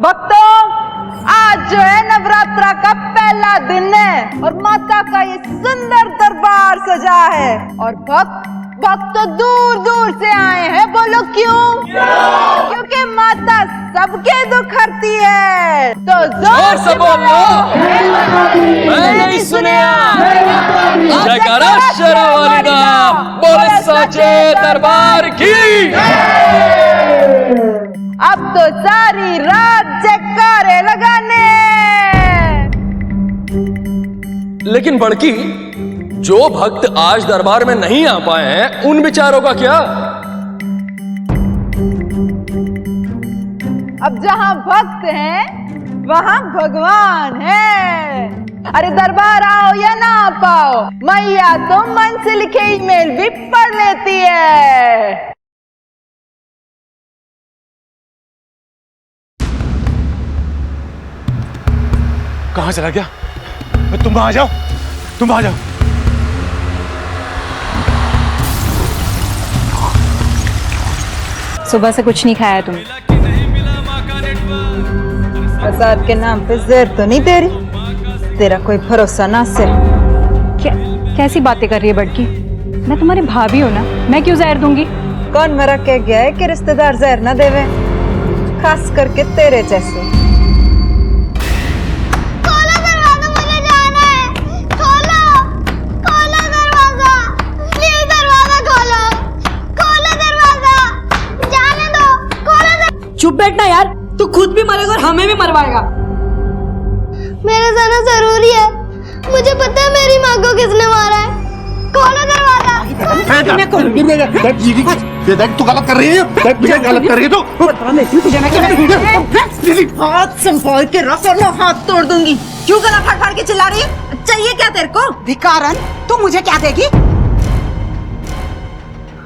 भक्तों, आज जो है नवरात्रा का पहला दिन है और माता का ये सुंदर दरबार सजा है और भक्त तो दूर दूर से आए हैं। बोलो क्यों? क्योंकि माता सबके दुख हरती है। तो जोर से बोलो। मैं नहीं सुनिया। जयकारा शेरावाली दा, बोले साचे दरबार की। अब तो सारी रात जयकारे लगाने। लेकिन बड़की, जो भक्त आज दरबार में नहीं आ पाए हैं उन बेचारों का क्या? अब जहां भक्त हैं वहां भगवान है। अरे दरबार आओ या ना आ पाओ, मैया तो मन से लिखे ईमेल भी पढ़ लेती है। कहां चला गया? तुम आ जाओ, तुम आ जाओ। सुबह से कुछ नहीं खाया तुमने? प्रसाद के नाम पे जहर तो नहीं दे रही? तेरा कोई भरोसा ना सिर। कैसी बातें कर रही है बड़की? मैं तुम्हारी भाभी हूँ ना, मैं क्यों जहर दूंगी? कौन मरा कह गया है कि रिश्तेदार जहर ना देवे, खास करके तेरे जैसे। खोलो दरवाजा, मुझे जाना है। खोलो खोलो दरवाजा, प्लीज दरवाजा खोलो। खोलो दरवाजा, जाने दो। खोलो। चुप बैठना यार, तू खुद भी मरेगा और हमें भी मरवाएगा। मेरा जाना जरूरी है, मुझे पता है मेरी माँ को किसने मारा है। खोलो दरवाजा। तू गलत कर रही है, गलत कर रही है तू। हाथ संभाल के रख वरना हाथ तोड़ दूंगी। क्यों गला फाड़ फाड़ के चिल्ला रही है? चाहिए क्या तेरे को? भिखारन, तू मुझे क्या देगी?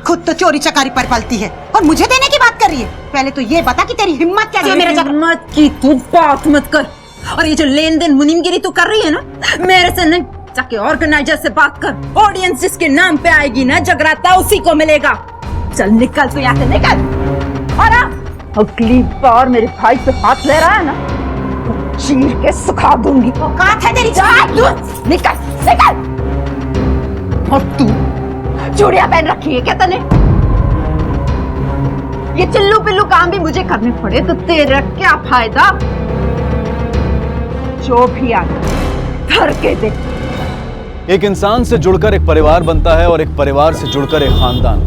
खुद तो चोरी चकारी पर पलती है और मुझे देने की बात कर रही है। पहले तो ये बता कि तेरी हिम्मत कैसे है मेरे जगह? हिम्मत की तू बात मत कर। और ये जो लेन देन मुनीमगिरी तू कर रही है ना, मेरे से नहीं, जाके ऑर्गेनाइजर से बात कर। ऑडियंस जिसके नाम पे आएगी ना जगराता, उसी को मिलेगा। चल निकल तू यहाँ से, निकल। और अगली बार मेरे भाई पे हाथ ले रहा है ना, तो चीर के सुखा दूंगी। औकात है तेरी? निकल निकल। और तू चूड़ियां पहन रखी है क्या तने? ये चिल्लू पिल्लू काम भी मुझे करने पड़े तो तेरा क्या फायदा? जो भी आ धर के दे। एक इंसान से जुड़कर एक परिवार बनता है और एक परिवार से जुड़कर एक खानदान,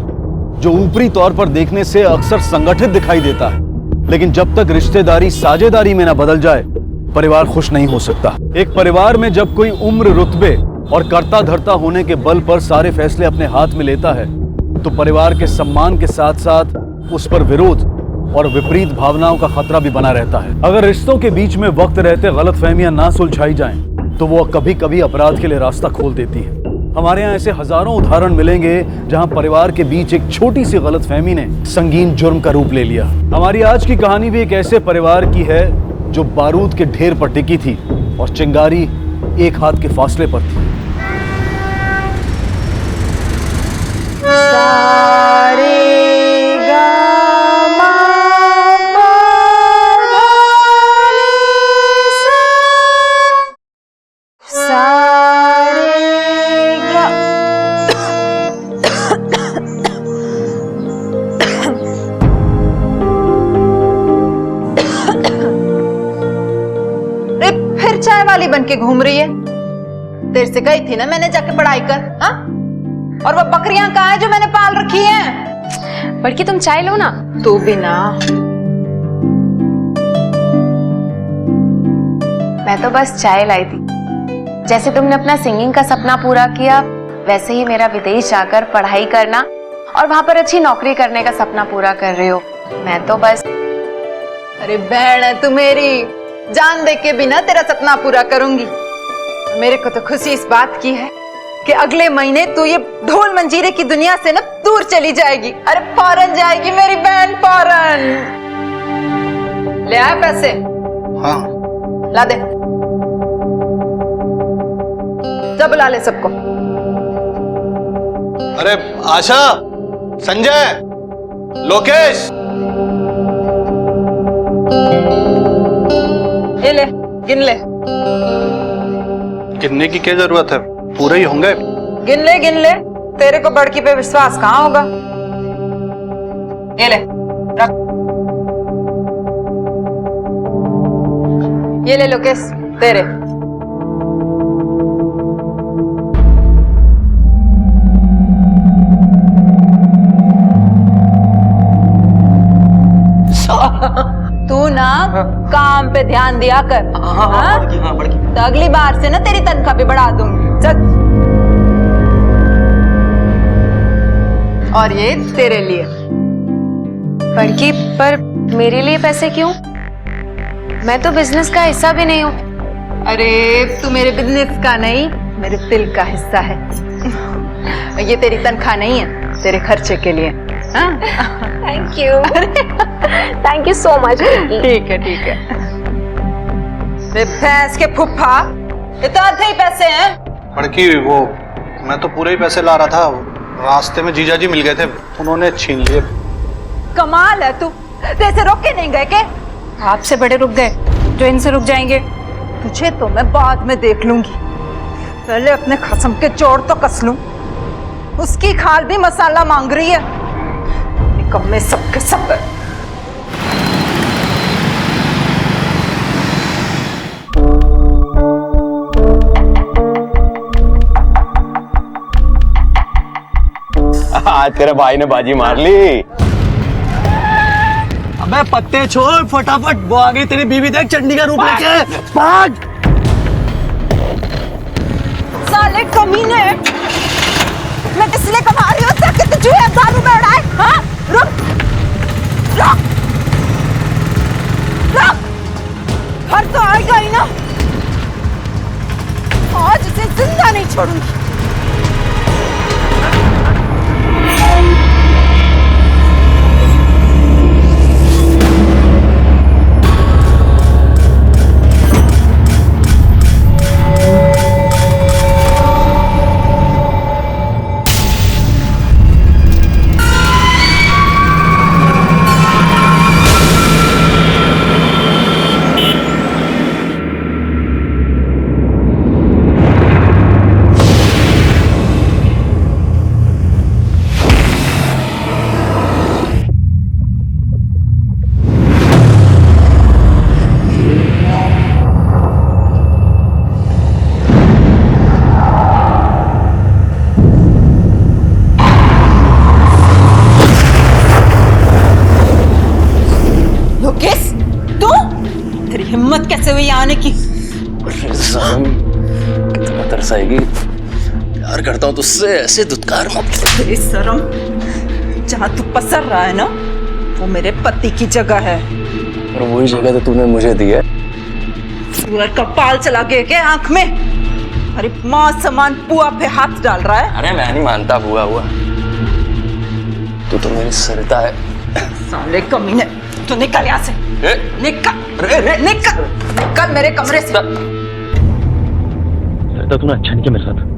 जो ऊपरी तौर पर देखने से अक्सर संगठित दिखाई देता है, लेकिन जब तक रिश्तेदारी साझेदारी में न बदल जाए परिवार खुश नहीं हो सकता। एक परिवार में जब कोई उम्र, रुतबे और कर्ता धर्ता होने के बल पर सारे फैसले अपने हाथ में लेता है तो परिवार के सम्मान के साथ साथ उस पर विरोध और विपरीत भावनाओं का खतरा भी बना रहता है। अगर रिश्तों के बीच में वक्त रहते गलतफहमियां ना सुलझाई जाएं तो वो कभी कभी अपराध के लिए रास्ता खोल देती है। हमारे यहाँ ऐसे हजारों उदाहरण मिलेंगे जहां परिवार के बीच एक छोटी सी गलतफहमी ने संगीन जुर्म का रूप ले लिया। हमारी आज की कहानी भी एक ऐसे परिवार की है जो बारूद के ढेर पर टिकी थी और चिंगारी एक हाथ के फासले पर थी। चाय वाली बन के घूम रही है। तेरे से कही थी ना मैंने जाके पढ़ाई कर। हाँ? और वो बकरियां कहाँ है जो मैंने पाल रखी हैं? बड़की तुम चाय लो ना। तू भी ना। मैं तो बस चाय लाई थी। जैसे तुमने अपना सिंगिंग का सपना पूरा किया, वैसे ही मेरा विदेश जाकर पढ़ाई करना और वहां पर अच्छी नौकरी करने का सपना पूरा कर रहे हो। मैं तो बस। अरे बहन है तू मेरी, जान दे के भी ना तेरा सपना पूरा करूंगी। मेरे को तो खुशी इस बात की है कि अगले महीने तू ये ढोल मंजीरे की दुनिया से ना दूर चली जाएगी। अरे फौरन जाएगी मेरी बहन, फौरन। ले आए पैसे? हाँ। ला दे। जा बुला ले सबको। अरे आशा, संजय, लोकेश, ये ले, गिन ले। गिनने की क्या जरूरत है, पूरे ही होंगे। गिन ले। तेरे को बड़की पे विश्वास कहाँ होगा। ये ले, रख। ये ले लोकेश, तेरे। तू ना काम पे ध्यान दिया कर। हाँ? तो अगली बार से ना तेरी तनख्वाह भी बढ़ा दूंगी। चल। और ये तेरे लिए। बड़की, पर मेरे लिए पैसे क्यों? मैं तो बिजनेस का हिस्सा भी नहीं हूँ। अरे तू मेरे बिजनेस का नहीं, मेरे दिल का हिस्सा है। ये तेरी तनख्वाह नहीं है, तेरे खर्चे के लिए। Thank you so much. ठीक है। रे भैंस के फुफ्फा, ये तो आधे ही पैसे हैं। बड़की, वो मैं तो पूरे ही पैसे ला रहा था, रास्ते में जीजा जी मिल गए थे, उन्होंने छीन लिए। कमाल है तू, तेरे रोक के नहीं गए के? आपसे बड़े रुक गए जो इनसे रुक जाएंगे। तुझे तो मैं बाद में देख लूंगी, पहले अपने खसम के चोर तो कस लूं। उसकी खाल भी मसाला मांग रही है। निकम्मे सबके सब। आज तेरे भाई ने बाजी मार ली। अबे पत्ते छोड़, फटाफट वो आ गई तेरी बीवी, देख चंडी का रूप लेके। भाग। साले कमीने, मैं इसलिए कमा रही हूँ ताकि तुझे दारू में उड़ाए। हाँ? रुक। हर तो आएगा ही ना, आज इसे जिंदा नहीं छोड़ूंगी। हिम्मत कैसे हुई आने की? कितना तरसाएगी, प्यार करता हूँ तुझसे, ऐसे दुत्कार मत। तेरी शर्म, जहाँ तू पसर रहा है ना, वो मेरे पति की जगह है। और वही जगह तो तूने मुझे दी है। सूअर का पाल चला गया क्या आंख में? अरे माँ समान पुआ पे हाथ डाल रहा है। अरे मैं नहीं मानता हुआ तू तो मेरी सरिता है। साले कमीने, तू निकल यहाँ से। निकल मेरे कमरे से। तूने अच्छा नहीं किया मेरे साथ।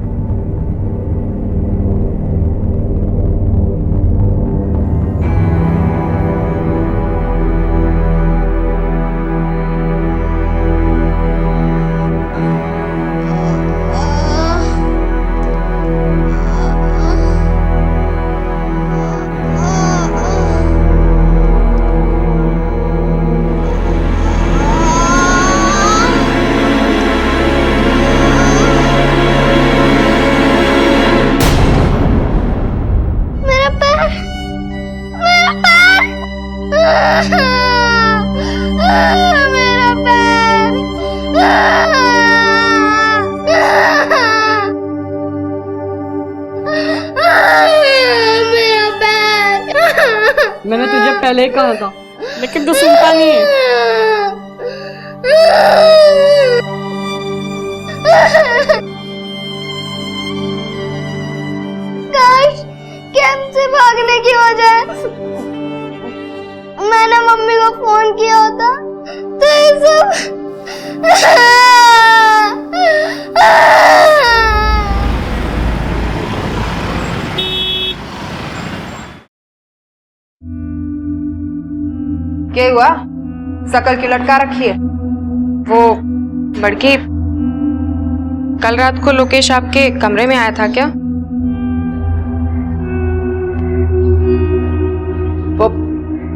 मैंने तुझे पहले ही कहा था, लेकिन तू सुनता नहीं है। काश कैंप से भागने की वजह मैंने मम्मी को फोन किया होता तो ये सब क्या हुआ? शकल की लटका रखी है? वो बड़की, कल रात को लोकेश आपके कमरे में आया था क्या? वो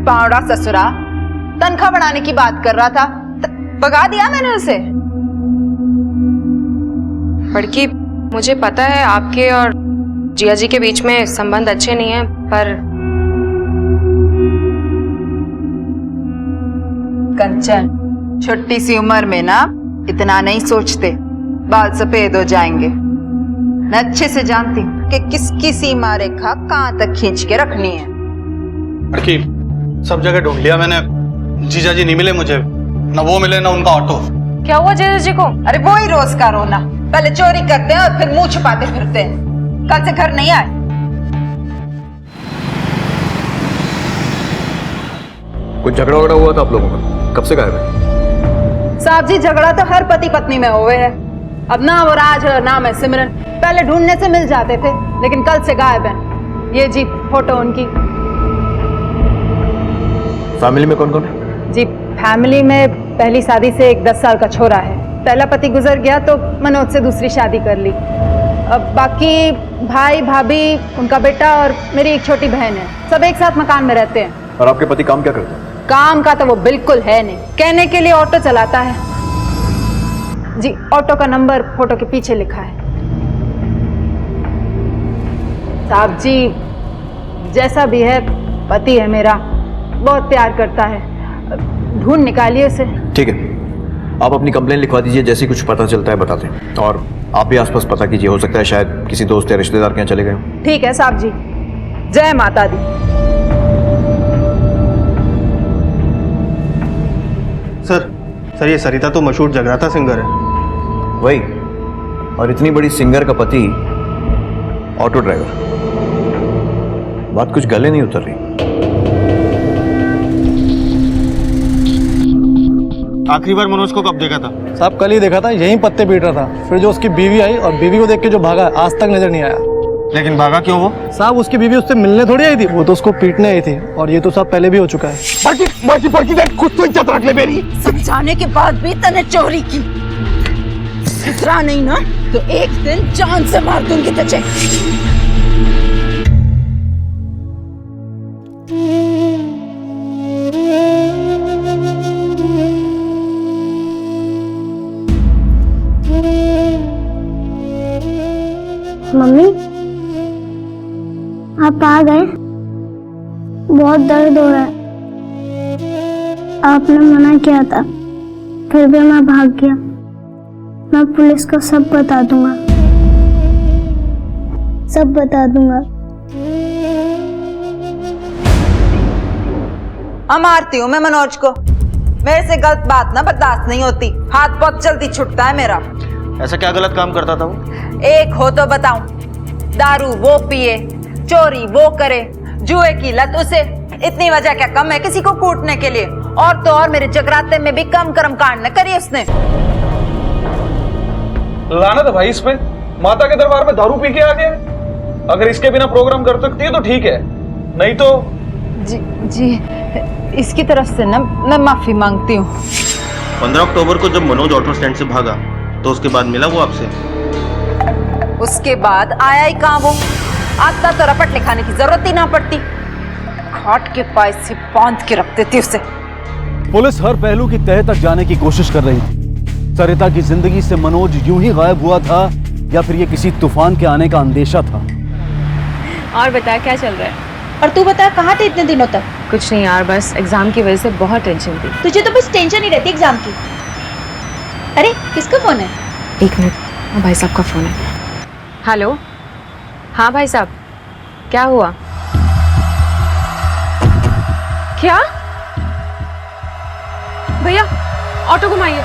पावड़ा ससुरा तनख्वाह बढ़ाने की बात कर रहा था, भगा दिया मैंने उसे। बड़की, मुझे पता है आपके और जिया जी के बीच में संबंध अच्छे नहीं हैं, पर कंचन, छोटी सी उम्र में ना इतना नहीं सोचते, बाल सफेद हो जाएंगे। मैं अच्छे से जानती हूँ कि किसकी सीमा रेखा कहाँ तक खींच के रखनी है। लड़की, सब जगह ढूंढ लिया मैंने, जीजा जी नहीं मिले मुझे, ना वो मिले ना उनका ऑटो। क्या हुआ जीजा जी को? अरे वो ही रोज का रोना, पहले चोरी करते हैं और फिर मुंह छुपाते फिरते हैं। कल से घर नहीं आए। कुछ झगड़ा वगड़ा हुआ था आप लोगों का? कब से गायब है? साहब जी, झगड़ा तो हर पति पत्नी में हुए है। अब ना वो राज है ना मैं सिमरन, पहले ढूंढने से मिल जाते थे, लेकिन कल से गायब है। ये जी फोटो उनकी। फैमिली में कौन कौन है? जी फैमिली में पहली शादी से एक 10 साल का छोरा है। पहला पति गुजर गया तो मनोज से दूसरी शादी कर ली। अब बाकी भाई भाभी, उनका बेटा और मेरी एक छोटी बहन है। सब एक साथ मकान में रहते हैं। और आपके पति काम क्या करते हैं? काम का तो वो बिल्कुल है नहीं, कहने के लिए ऑटो चलाता है। जी ऑटो का नंबर फोटो के पीछे लिखा है। साहब जी, जैसा भी है पति है मेरा, बहुत प्यार करता है, ढूंढ निकालिए उसे। ठीक है, आप अपनी कंप्लेन लिखवा दीजिए, जैसे कुछ पता चलता है बताते हैं। और आप भी आसपास पता कीजिए, हो सकता है शायद किसी दोस्त या रिश्तेदार के यहाँ चले गए हों। ठीक है साहब जी, जय माता दी। सर ये सरिता तो मशहूर जगराता सिंगर है। वही, और इतनी बड़ी सिंगर का पति ऑटो ड्राइवर। बात कुछ गले नहीं उतर रही। आखिरी बार मनोज को कब देखा था? साहब कल ही देखा था, यहीं पत्ते पीट रहा था। फिर जो उसकी बीवी आई और बीवी को देख के जो भागा, आज तक नजर नहीं आया। लेकिन भागा क्यों वो? साहब उसकी बीवी उससे मिलने थोड़ी आई थी, वो तो उसको पीटने आई थी। और ये तो साहब पहले भी हो चुका है। कुछ तो इज्जत रख ले मेरी। समझाने के बाद भी तने चोरी की। सुधरा नहीं ना तो एक दिन जान से मार दूंगी तुझे। मम्मी, आप आ गए? बहुत दर्द हो रहा है। आपने मना किया था, फिर भी मैं भाग गया। मैं पुलिस को सब बता दूंगा, सब बता दूंगा। मारती हूँ मैं मनोज को, मेरे से गलत बात ना बर्दाश्त नहीं होती। हाथ बहुत जल्दी छुटता है मेरा। ऐसा क्या गलत काम करता था वो? एक हो तो बताऊं, दारू वो पिए, चोरी वो करे, जुए की लत उसे। इतनी वजह क्या कम है किसी को कूटने के लिए? और तो और मेरे जगराते में भी कम कर्म कांड न करी उसने। लाना था भाई इस पे, माता के दरबार में दारू पी के आ गया। अगर इसके बिना प्रोग्राम कर सकती है तो ठीक है, नहीं तो। जी इसकी तरफ से ना मैं माफी मांगती हूँ। 15 अक्टूबर को जब मनोज ऑटो स्टैंड से भागा तो उसके बाद मिला वो आपसे? उसके बाद आया ही कहाँ वो? आता तो रपट लिखाने की जरूरत ही ना पड़ती, खाट के पास से बांध के रख देती उसे। पुलिस हर पहलू की तह तक जाने की कोशिश कर रही थी। सरिता की जिंदगी से मनोज यूं ही गायब हुआ था या फिर ये किसी तूफान के आने का अंदेशा था? और बता क्या चल रहा है? और तू बता कहाँ थे इतने दिनों तक? कुछ नहीं यार, बस एग्जाम की वजह से बहुत टेंशन थी। तुझे तो बस टेंशन ही रहती एग्जाम की। अरे किसका फोन है? एक मिनट, हाँ भाई साहब का फोन है। हेलो, हाँ भाई साहब, क्या हुआ? क्या? भैया ऑटो घुमाइए।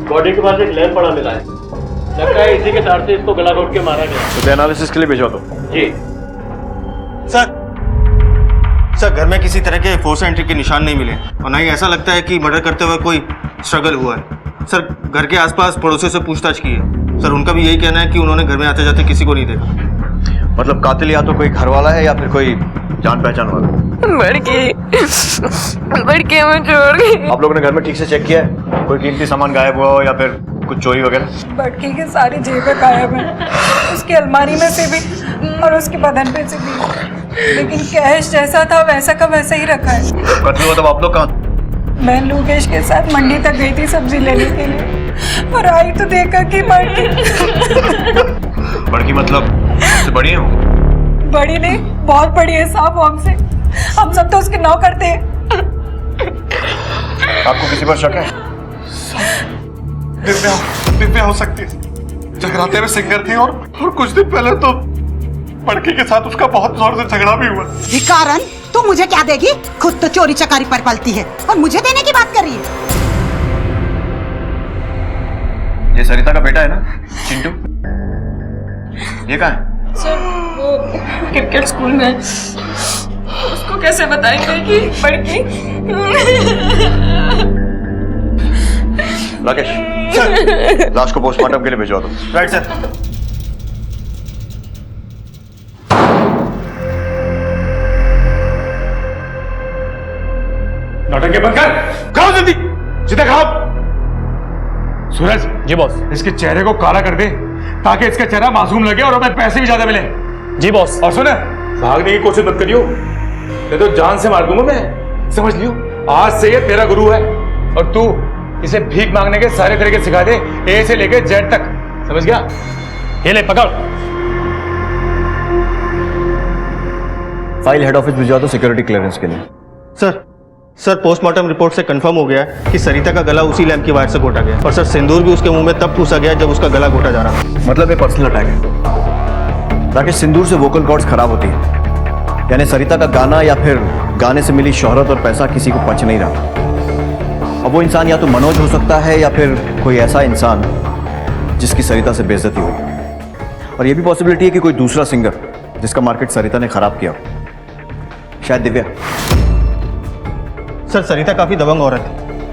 बॉडी के पास एक लैंप पड़ा मिला है, लगता है इसी के तार से इसको गला घोट के मारा गया। तो एनालिसिस के लिए भेजो तो। जी सर घर में किसी तरह के फोर्स एंट्री के निशान नहीं मिले और ना ही ऐसा लगता है कि मर्डर करते हुए कोई स्ट्रगल हुआ है। सर घर के आसपास पड़ोसियों से पूछताछ की है। सर उनका भी यही कहना है कि उन्होंने घर में आते जाते किसी को नहीं देखा। मतलब कातिल या तो कोई घर वाला है या फिर कोई जान पहचान वाला। बड़की हमें छोड़ गई। आप लोगों ने घर में ठीक से चेक किया है? कोई कीमती सामान गायब हुआ हो या फिर कुछ चोरी वगैरह? बड़की की सारी जेबें गायब हैं, उसकी अलमारी में से भी और उसके बदन पे से भी, लेकिन कैश जैसा था वैसा का वैसा ही रखा है। कत्ल हुआ तब आप लोग कहाँ? मैं लोकेश के साथ मंडी तक गई थी सब्जी लेने के लिए, और आई तो देखा कि बड़की मतलब उससे बड़ी हो? बड़ी नहीं, बहुत बड़ी है साहब हमसे। हम सब तो उसके नौ करते हैं। आपको किसी पर शक है? दिव्या हो सकती है। जगराते में सिंगर थी और कुछ दिन पहले तो बड़की के साथ उसका बहुत जोर से झगड़ा भी हुआ। कारण तू मुझे क्या देगी? खुद तो चोरी चकारी पर पलती है और मुझे देने की बात कर रही है। ये सरिता का बेटा है ना, चिंटू? ये कहाँ है? सर वो क्रिकेट स्कूल में, उसको कैसे बताएंगे कि बड़की? राकेश, लाश को पोस्टमार्टम के लिए भिजवा दो। Right sir. नाटक बंद कर, खाओ जल्दी, सीधा खाओ। सूरज। जी बॉस। इसके चेहरे को काला कर दे ताकि इसका चेहरा मासूम लगे और हमें पैसे भी ज्यादा मिले। जी बॉस। और सुन, भागने की कोशिश मत करियो, नहीं तो जान से मार दूंगा मैं। समझ लियो, आज से ये तेरा गुरु है और तू इसे भीख मांगने के सारे तरीके सिखा दे, ए से लेकर जेड तक। समझ गया? ये ले पकड़। फाइल हेड ऑफिस भिजवा दो सिक्योरिटी क्लियरेंस के लिए। सर पोस्टमार्टम रिपोर्ट से कंफर्म हो गया है कि सरिता का गला उसी लैंप की वायर से घोटा गया और सर सिंदूर भी उसके मुंह में तब ठूसा गया जब उसका गला घोटा जा रहा था। मतलब ये पर्सनल अटैक है। राकेश, सिंदूर से वोकल कॉर्ड्स खराब होती है, यानी सरिता का गाना या फिर गाने से मिली शोहरत और पैसा किसी को पच नहीं रहा। अब वो इंसान या तो मनोज हो सकता है या फिर कोई ऐसा इंसान जिसकी सरिता से बेइज्जती हो, और ये भी पॉसिबिलिटी है कि कोई दूसरा सिंगर जिसका मार्केट सरिता ने खराब किया, शायद दिव्या। सर सरिता काफी दबंग औरत है,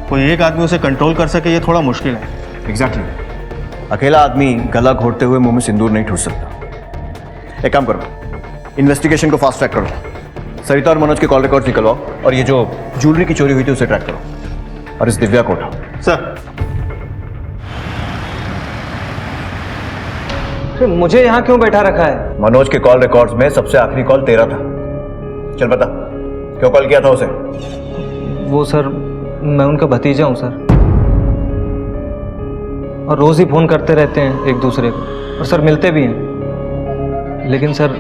कोई एक आदमी उसे कंट्रोल कर सके ये थोड़ा मुश्किल है। एग्जैक्टली। अकेला आदमी गला घोटते हुए मुंह में सिंदूर नहीं ठूस सकता। एक काम करो, इन्वेस्टिगेशन को फास्ट ट्रैक करो, सरिता और मनोज के कॉल रिकॉर्ड्स निकलवाओ और ये जो ज्वेलरी की चोरी हुई थी उसे ट्रैक करो, और इस दिव्या को उठाओ। सर मुझे यहाँ क्यों बैठा रखा है? मनोज के कॉल रिकॉर्ड्स में सबसे आखिरी कॉल तेरा था। चल बता, क्यों कॉल किया था उसे? वो सर, मैं उनका भतीजा हूँ सर, और रोज ही फोन करते रहते हैं एक दूसरे को, और सर मिलते भी हैं। लेकिन सर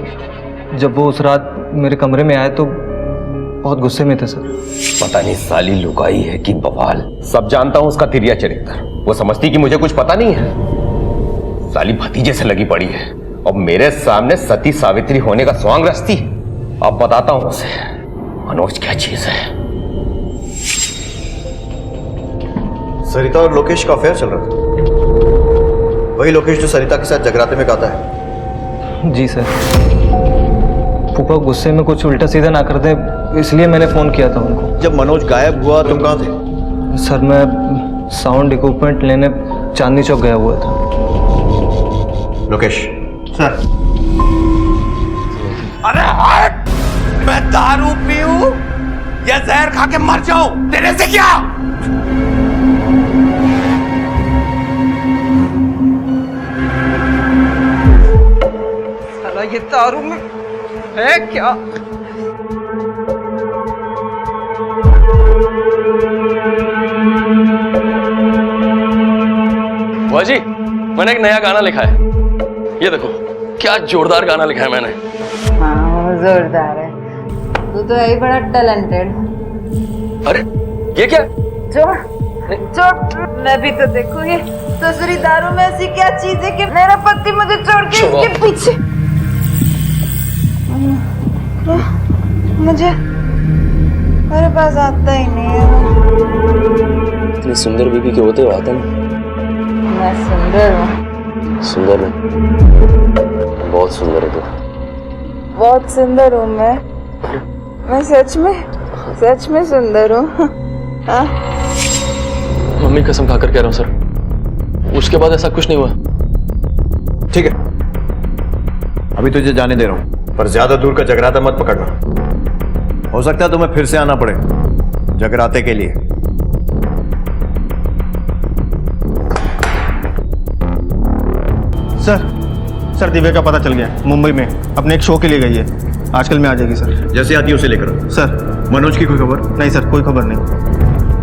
जब वो उस रात मेरे कमरे में आए तो बहुत गुस्से में थे सर। पता नहीं साली लुकाई है कि बवाल। सब जानता हूं उसका तिरिया चरित्र। वो समझती कि मुझे कुछ पता नहीं है। साली भतीजे से लगी पड़ी है और मेरे सामने सती सावित्री होने का स्वांग रचती। अब बताता हूं उसे मनोज क्या चीज है। सरिता और लोकेश का अफेयर चल रहा था। वही लोकेश जो सरिता के साथ जगराते में गाता है। जी सर। फूफा गुस्से में कुछ उल्टा सीधा ना कर दे, इसलिए मैंने फोन किया था उनको। जब मनोज गायब हुआ तुम कहाँ थे? सर मैं साउंड इक्विपमेंट लेने चांदनी चौक गया हुआ था। लोकेश। सर। अरे हट! मैं दारू पीऊं या जहर खा के मर जाऊं, तेरे से क्या? साला ये दारू में है क्या? बुआ जी, मैंने एक नया गाना लिखा है। ये देखो क्या जोरदार गाना लिखा है मैंने। हाँ जोरदार है, तू तो है ही बड़ा टैलेंटेड। अरे ये क्या? छोड़ मैं भी तो देखूंगी। दूसरी दारू में ऐसी क्या चीज है कि मेरा पति मुझे छोड़ के इसके पीछे। मुझे मेरे पास आता ही नहीं है। इतनी सुंदर बीबी के होते हो आता ना। मैं सुंदर हूँ। सुंदर नहीं, बहुत सुंदर है तू। बहुत सुंदर हूँ मैं सच में सुंदर हूँ। हाँ? मम्मी कसम खाकर कह रहा हूँ सर, उसके बाद ऐसा कुछ नहीं हुआ। ठीक है, अभी तुझे जाने दे रहा हूं, पर ज्यादा दूर का जगराता मत पकड़ना। हो सकता है तुम्हें फिर से आना पड़े जगराते के लिए। सर दिव्या का पता चल गया, मुंबई में अपने एक शो के लिए गई है, आजकल में आ जाएगी सर। जैसे आती है उसे लेकर आओ। सर मनोज की कोई खबर? नहीं सर, कोई खबर नहीं।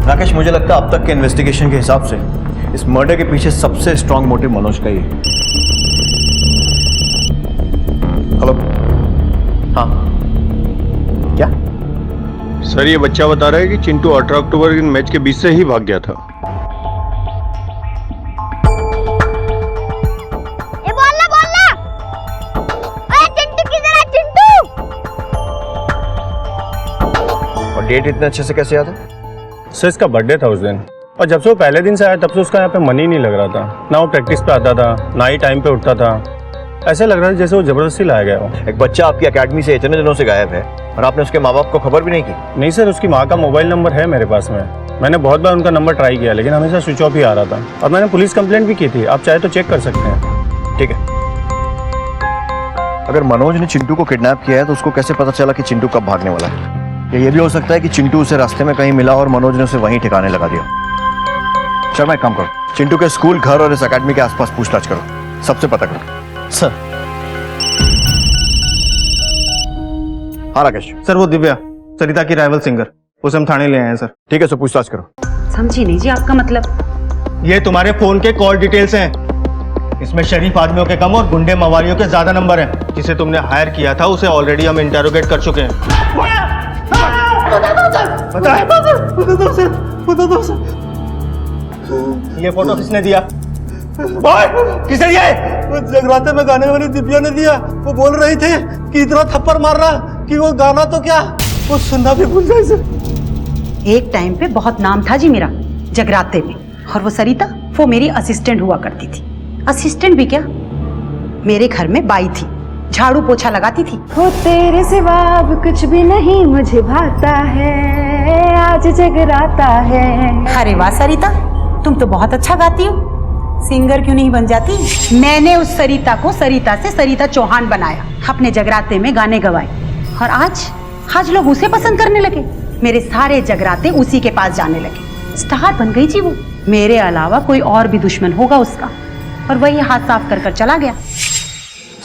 राकेश, मुझे लगता है अब तक के इन्वेस्टिगेशन के हिसाब से इस मर्डर के पीछे सबसे स्ट्रांग मोटिव मनोज का ही है। हेलो, हाँ क्या? सर ये बच्चा बता रहा है कि चिंटू 18 अक्टूबर के मैच के बीच से ही भाग गया था। ये बोलना अरे चिंटू किधर है? चिंटू! और डेट इतने अच्छे से कैसे याद है? सर इसका बर्थडे था उस दिन, और जब से वो पहले दिन से आया तब से उसका यहाँ पे मन ही नहीं लग रहा था। ना वो प्रैक्टिस पे आता था, ना ही टाइम पे उठता था। ऐसे लग रहा था जैसे वो जबरदस्ती लाया गया हो। एक बच्चा आपकी एकेडमी से इतने दिनों से गायब है और आपने उसके माँ बाप को खबर भी नहीं की? नहीं सर, उसकी माँ का मोबाइल नंबर है मेरे पास में। मैंने बहुत बार उनका नंबर ट्राई किया, लेकिन हमेशा स्विच ऑफ ही आ रहा था। और मैंने पुलिस कंप्लेंट भी की थी, आप चाहे तो चेक कर सकते हैं। ठीक है, अगर मनोज ने चिंटू को किडनैप किया है तो उसको कैसे पता चला कि चिंटू कब भागने वाला है? या ये भी हो सकता है कि चिंटू उसे रास्ते में कहीं मिला और मनोज ने उसे वहीं ठिकाने लगा दिया। शर्मा, एक काम करो, चिंटू के स्कूल, घर और इस अकेडमी के आसपास पूछताछ करो, सबसे पता करो। सर। हाँ राकेश। सर वो दिव्या, सरिता की राइवल सिंगर, उसे हम थाने ले आए हैं सर। ठीक है, सर पूछताछ करो। समझी नहीं जी आपका मतलब? ये तुम्हारे फोन के कॉल डिटेल्स हैं। इसमें शरीफ आदमियों के कम और गुंडे मवालियों के ज्यादा नंबर हैं। जिसे तुमने हायर किया था उसे ऑलरेडी हम इंटेरोगेट कर चुके हैं। ये फोटो किसने दिया? किसने दिया? जगराते में गाने वाली दिव्या ने दिया। वो बोल रही थे कि इतना थप्पड़ मार रहा कि वो गाना तो क्या, वो सुनना भी भूल जाए सर। एक टाइम पे बहुत नाम था जी मेरा जगराते में, और वो सरिता, वो मेरी असिस्टेंट हुआ करती थी। असिस्टेंट भी क्या, मेरे घर में बाई थी, झाड़ू पोछा लगाती थी। हो तेरे सिवा अब कुछ भी नहीं मुझे भाता है, आज जगराता है। अरे वाह सरिता, तुम तो बहुत अच्छा गाती हो, सिंगर क्यों नहीं बन जाती? मैंने उस सरिता को सरिता से सरिता चौहान बनाया, अपने जगराते में गाने गवाए, और आज लोग उसे पसंद करने लगे। मेरे सारे जगराते उसी के पास जाने लगे, स्टार बन गई जी वो। मेरे अलावा कोई और भी दुश्मन होगा उसका, और वही हाथ साफ कर चला गया।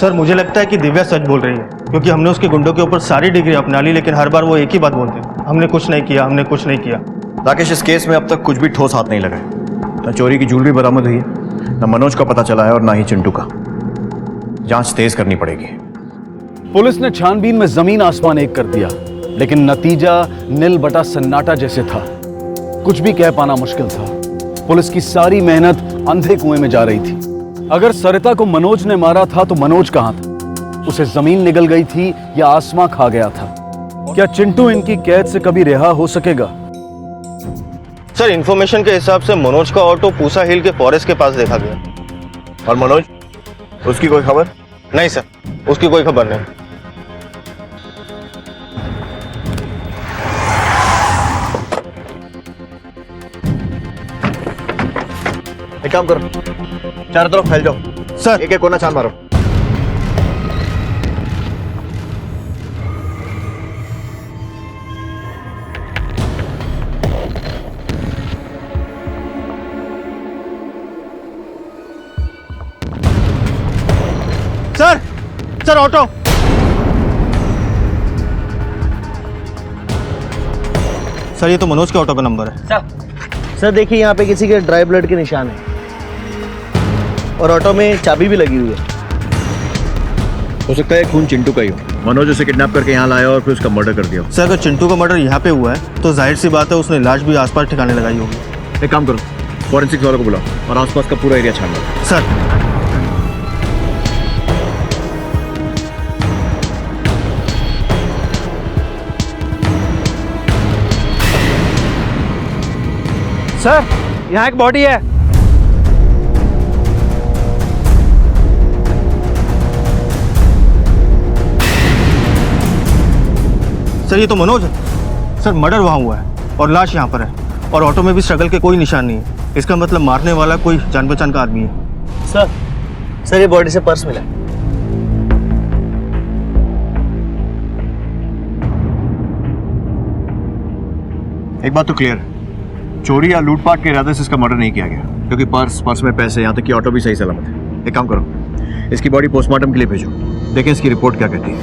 सर मुझे लगता है कि दिव्या सच बोल रही है, क्योंकि हमने उसके गुंडों के ऊपर सारी डिग्री अपना ली, लेकिन हर बार वो एक ही बात बोलते हैं, हमने कुछ नहीं किया, हमने कुछ नहीं किया। राकेश, इस केस में अब तक कुछ भी ठोस हाथ नहीं लगा। न चोरी की ज्वेलरी बरामद हुई है, न मनोज का पता चला है, और न ही चिंटू का। जांच तेज करनी पड़ेगी। पुलिस ने छानबीन में जमीन आसमान एक कर दिया, लेकिन नतीजा नील बटा सन्नाटा जैसे था। कुछ भी कह पाना मुश्किल था। पुलिस की सारी मेहनत अंधे कुएं में जा रही थी। अगर सरिता को मनोज ने मारा था तो मनोज कहां था? उसे जमीन निगल गई थी या आसमां खा गया था? क्या चिंटू इनकी कैद से कभी रिहा हो सकेगा? सर इंफॉर्मेशन के हिसाब से मनोज का ऑटो पूसा हिल के फॉरेस्ट के पास देखा गया। और मनोज, उसकी कोई खबर? नहीं सर, उसकी कोई खबर नहीं। एक काम करो, चारों तरफ फैल जाओ सर, एक एक कोना छान मारो। Sir auto. सर ये तो मनोज के ऑटो का नंबर है। सर देखिए, यहाँ पे किसी के ड्राई ब्लड के निशान है, और ऑटो में चाबी भी लगी हुई है। हो सकता है खून चिंटू का ही हो। मनोज उसे किडनैप करके यहाँ लाया और फिर उसका मर्डर कर दिया। सर अगर चिंटू का मर्डर यहाँ पे हुआ है तो जाहिर सी बात है उसने लाश भी आसपास ठिकाने लगाई होगी। एक काम करो, फॉरेंसिक्स वालों को बुलाओ और आसपास का पूरा एरिया छान लो। सर सर यहाँ एक बॉडी है। सर ये तो मनोज है। सर मर्डर वहाँ हुआ है और लाश यहाँ पर है, और ऑटो में भी स्ट्रगल के कोई निशान नहीं है। इसका मतलब मारने वाला कोई जान पहचान का आदमी है। सर ये बॉडी से पर्स मिला है। एक बात तो क्लियर, चोरी या लूटपाट के इरादे से इसका मर्डर नहीं किया गया, क्योंकि पर्स में पैसे, यहाँ तक कि ऑटो भी सही सलामत है। एक काम करो, इसकी बॉडी पोस्टमार्टम के लिए भेजो, देखें इसकी रिपोर्ट क्या कहती है।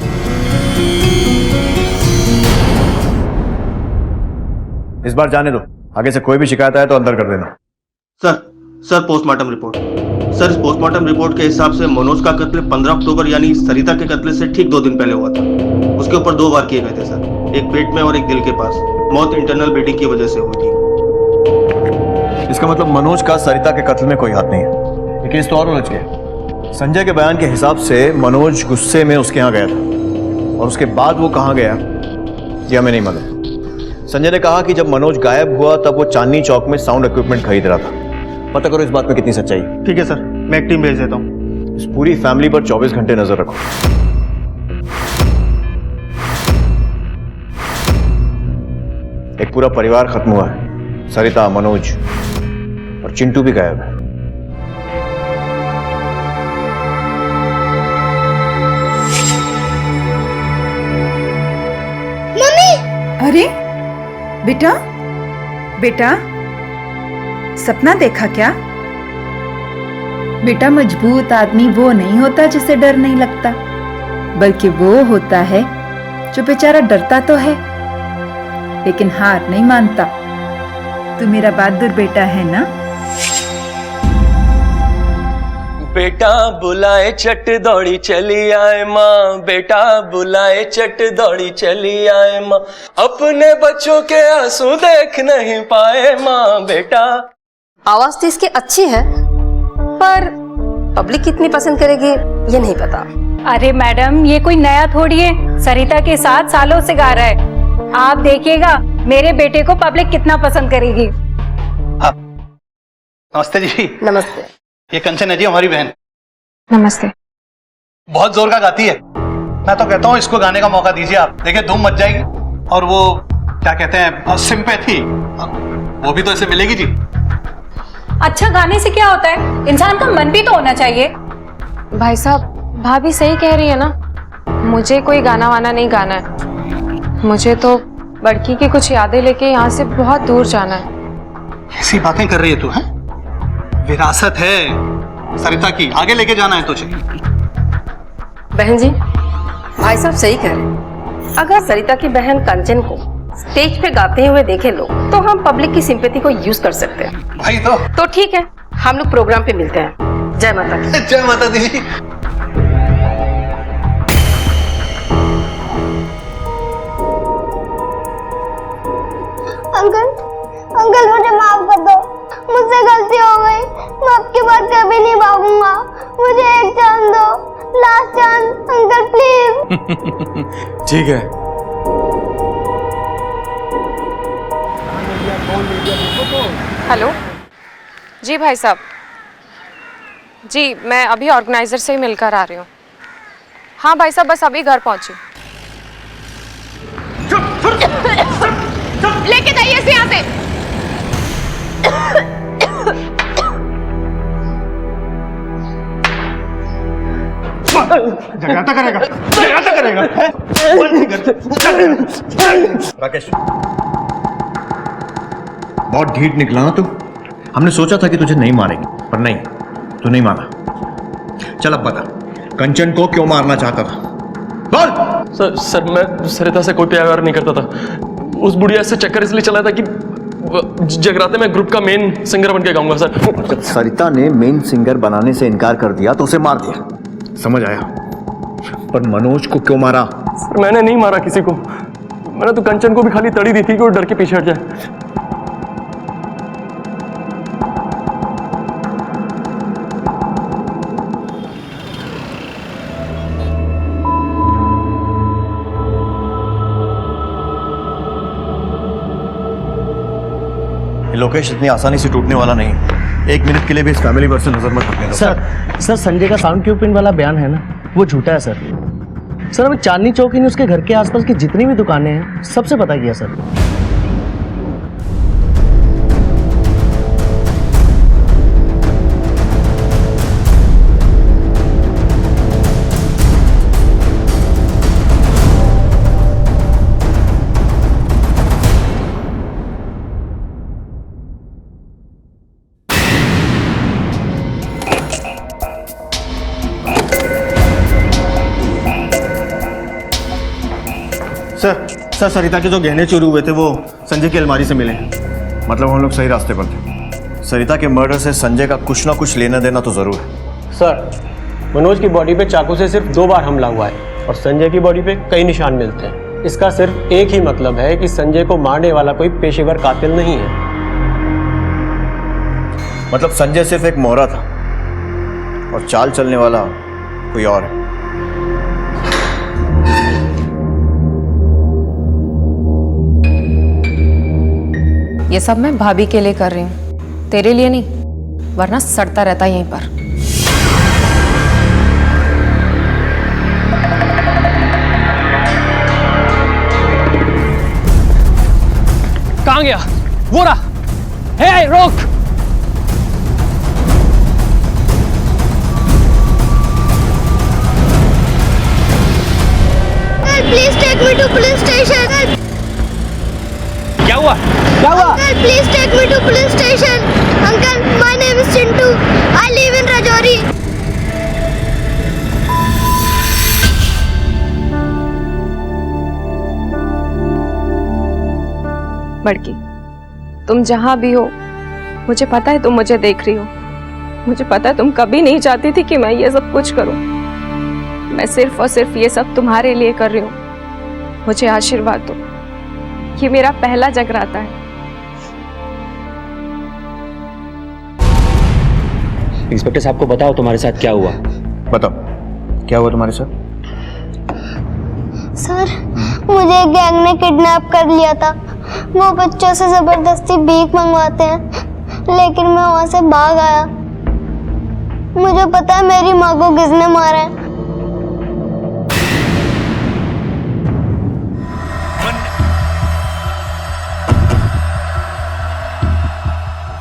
इस बार जाने दो, आगे से कोई भी शिकायत आए तो अंदर कर देना। Sir postmortem report. सर, इस पोस्टमार्टम रिपोर्ट के हिसाब से मनोज का कत्ल 15 अक्टूबर यानी सरिता के कत्ल से ठीक 2 दिन पहले हुआ था। उसके ऊपर 2 वार किए गए थे सर, एक पेट में और एक दिल के पास। मौत इंटरनल ब्लीडिंग की वजह से हुई थी। इसका मतलब मनोज का सरिता के कत्ल में कोई हाथ नहीं है। ये केस तो और उलझ गया। संजय के बयान के हिसाब से मनोज गुस्से में उसके यहाँ गया था, और उसके बाद वो कहाँ गया ये हमें नहीं मालूम। संजय ने कहा कि जब मनोज गायब हुआ तब वो चांदनी चौक में साउंड इक्विपमेंट खरीद रहा था। पता करो इस बात में कितनी सच्चाई है। ठीक है सर, मैं एक टीम भेज देता हूँ। इस पूरी फैमिली पर 24 घंटे नजर रखो। एक पूरा परिवार खत्म हुआ है, सरिता, मनोज और चिंटू भी गायब है। मम्मी! अरे बेटा, बेटा सपना देखा क्या? बेटा, मजबूत आदमी वो नहीं होता जिसे डर नहीं लगता, बल्कि वो होता है जो बेचारा डरता तो है लेकिन हार नहीं मानता। तू मेरा बहादुर बेटा है ना? बेटा बुलाए चट दौड़ी चली आए माँ, बेटा बुलाए चट दौड़ी चली आए माँ, अपने बच्चों के आंसू देख नहीं पाए माँ, बेटा। आवाज तो इसकी अच्छी है, पर पब्लिक कितनी पसंद करेगी ये नहीं पता। अरे मैडम, ये कोई नया थोड़ी है, सरिता के साथ सालों से गा रहा है। आप देखिएगा मेरे बेटे को पब्लिक कितना पसंद करेगी। नमस्ते जी। नमस्ते। ये कंचन है जी, हमारी बहन। नमस्ते। बहुत जोर का गाती है। मैं तो कहता हूँ इसको गाने का मौका दीजिए आप, देखिए धूम मच जाएगी। और वो क्या कहते हैं, सिंपैथी, वो भी तो इसे मिलेगी जी। अच्छा गाने से क्या होता है, इंसान का मन भी तो होना चाहिए। भाई साहब, भाभी सही कह रही है ना, मुझे कोई गाना वाना नहीं गाना है। मुझे तो बड़की की कुछ यादें लेके यहाँ से बहुत दूर जाना है। ऐसी बातें कर रही है तू, है? विरासत है सरिता की, आगे लेके जाना है तुझे। बहन जी, भाई साहब सही कह रहे हैं। अगर सरिता की बहन कंचन को स्टेज पे गाते हुए देखे लोग, तो हम पब्लिक की सिंपैथी को यूज कर सकते हैं। भाई तो ठीक है, हम लोग प्रोग्राम पे मिलते हैं। जय माता दी। जय माता दी। अंकल मुझे माफ कर दो, मुझसे गलती हो गई। मैं आपके बाद कभी नहीं भागूंगा। मुझे एक चांस दो, लास्ट चांस अंकल प्लीज। ठीक है। हेलो जी भाई साहब, जी मैं अभी ऑर्गेनाइजर से ही मिलकर आ रही हूँ। हाँ भाई साहब, बस अभी घर पहुंची। लेके जाइए इसे यहाँ से। जगराता करेगा, जगराता करेगा। राकेश, बहुत ढीठ निकला ना तू। हमने सोचा था कि तुझे नहीं मारेंगे, पर नहीं, तू नहीं माना। चल अब बता, कंचन को क्यों मारना चाहता था? बोल। सर मैं सरिता से कोई प्यार नहीं करता था। उस बुढ़िया से चक्कर इसलिए चला था कि जगराते में ग्रुप का मेन सिंगर बन के गाऊंगा सर। जब सरिता ने मेन सिंगर बनाने से इनकार कर दिया तो उसे मार दिया, समझ आया? पर मनोज को क्यों मारा? सर मैंने नहीं मारा किसी को, मैंने तो कंचन को भी खाली तड़ी दी थी कि वो डर के पीछे हट जाए। लोकेश इतनी आसानी से टूटने वाला नहीं। एक मिनट के लिए भी इस फैमिली पर से नजर मत रखने दो। सर संजय का साउंड क्यूपिन वाला बयान है ना, वो झूठा है सर। हमें चांदनी चौक ने उसके घर के आसपास की जितनी भी दुकानें हैं सबसे पता किया सर। सर सरिता के जो गहने चोरी हुए थे वो संजय की अलमारी से मिले हैं। मतलब हम लोग सही रास्ते पर थे। सरिता के मर्डर से संजय का कुछ ना कुछ लेना देना तो जरूर है। सर मनोज की बॉडी पे चाकू से सिर्फ 2 बार हमला हुआ है और संजय की बॉडी पे कई निशान मिलते हैं। इसका सिर्फ एक ही मतलब है कि संजय को मारने वाला कोई पेशेवर कातिल नहीं है। मतलब संजय सिर्फ एक मोहरा था और चाल चलने वाला कोई और है। ये सब मैं भाभी के लिए कर रही हूँ, तेरे लिए नहीं, वरना सड़ता रहता यहीं पर। कहाँ गया? वो रहा। हे रोक! Please take me to police station. क्या हुआ? क्या हुआ? Uncle, please take me to police station. Uncle, my name is Chintu. I live in Rajouri. बड़की, तुम जहाँ भी हो, मुझे पता है तुम मुझे देख रही हो। मुझे पता है तुम कभी नहीं चाहती थी कि मैं ये सब कुछ करूं। मैं सिर्फ और सिर्फ ये सब तुम्हारे लिए कर रही हूँ। मुझे आशीर्वाद दो, ये मेरा पहला जगराता है। इंस्पेक्टर साहब को बताओ तुम्हारे साथ क्या हुआ। बताओ क्या हुआ तुम्हारे साथ? सर, मुझे एक गैंग ने किडनैप कर लिया था। वो बच्चों से जबरदस्ती भीख मंगवाते हैं, लेकिन मैं वहां से भाग आया। मुझे पता है मेरी माँ को किसने मारा है।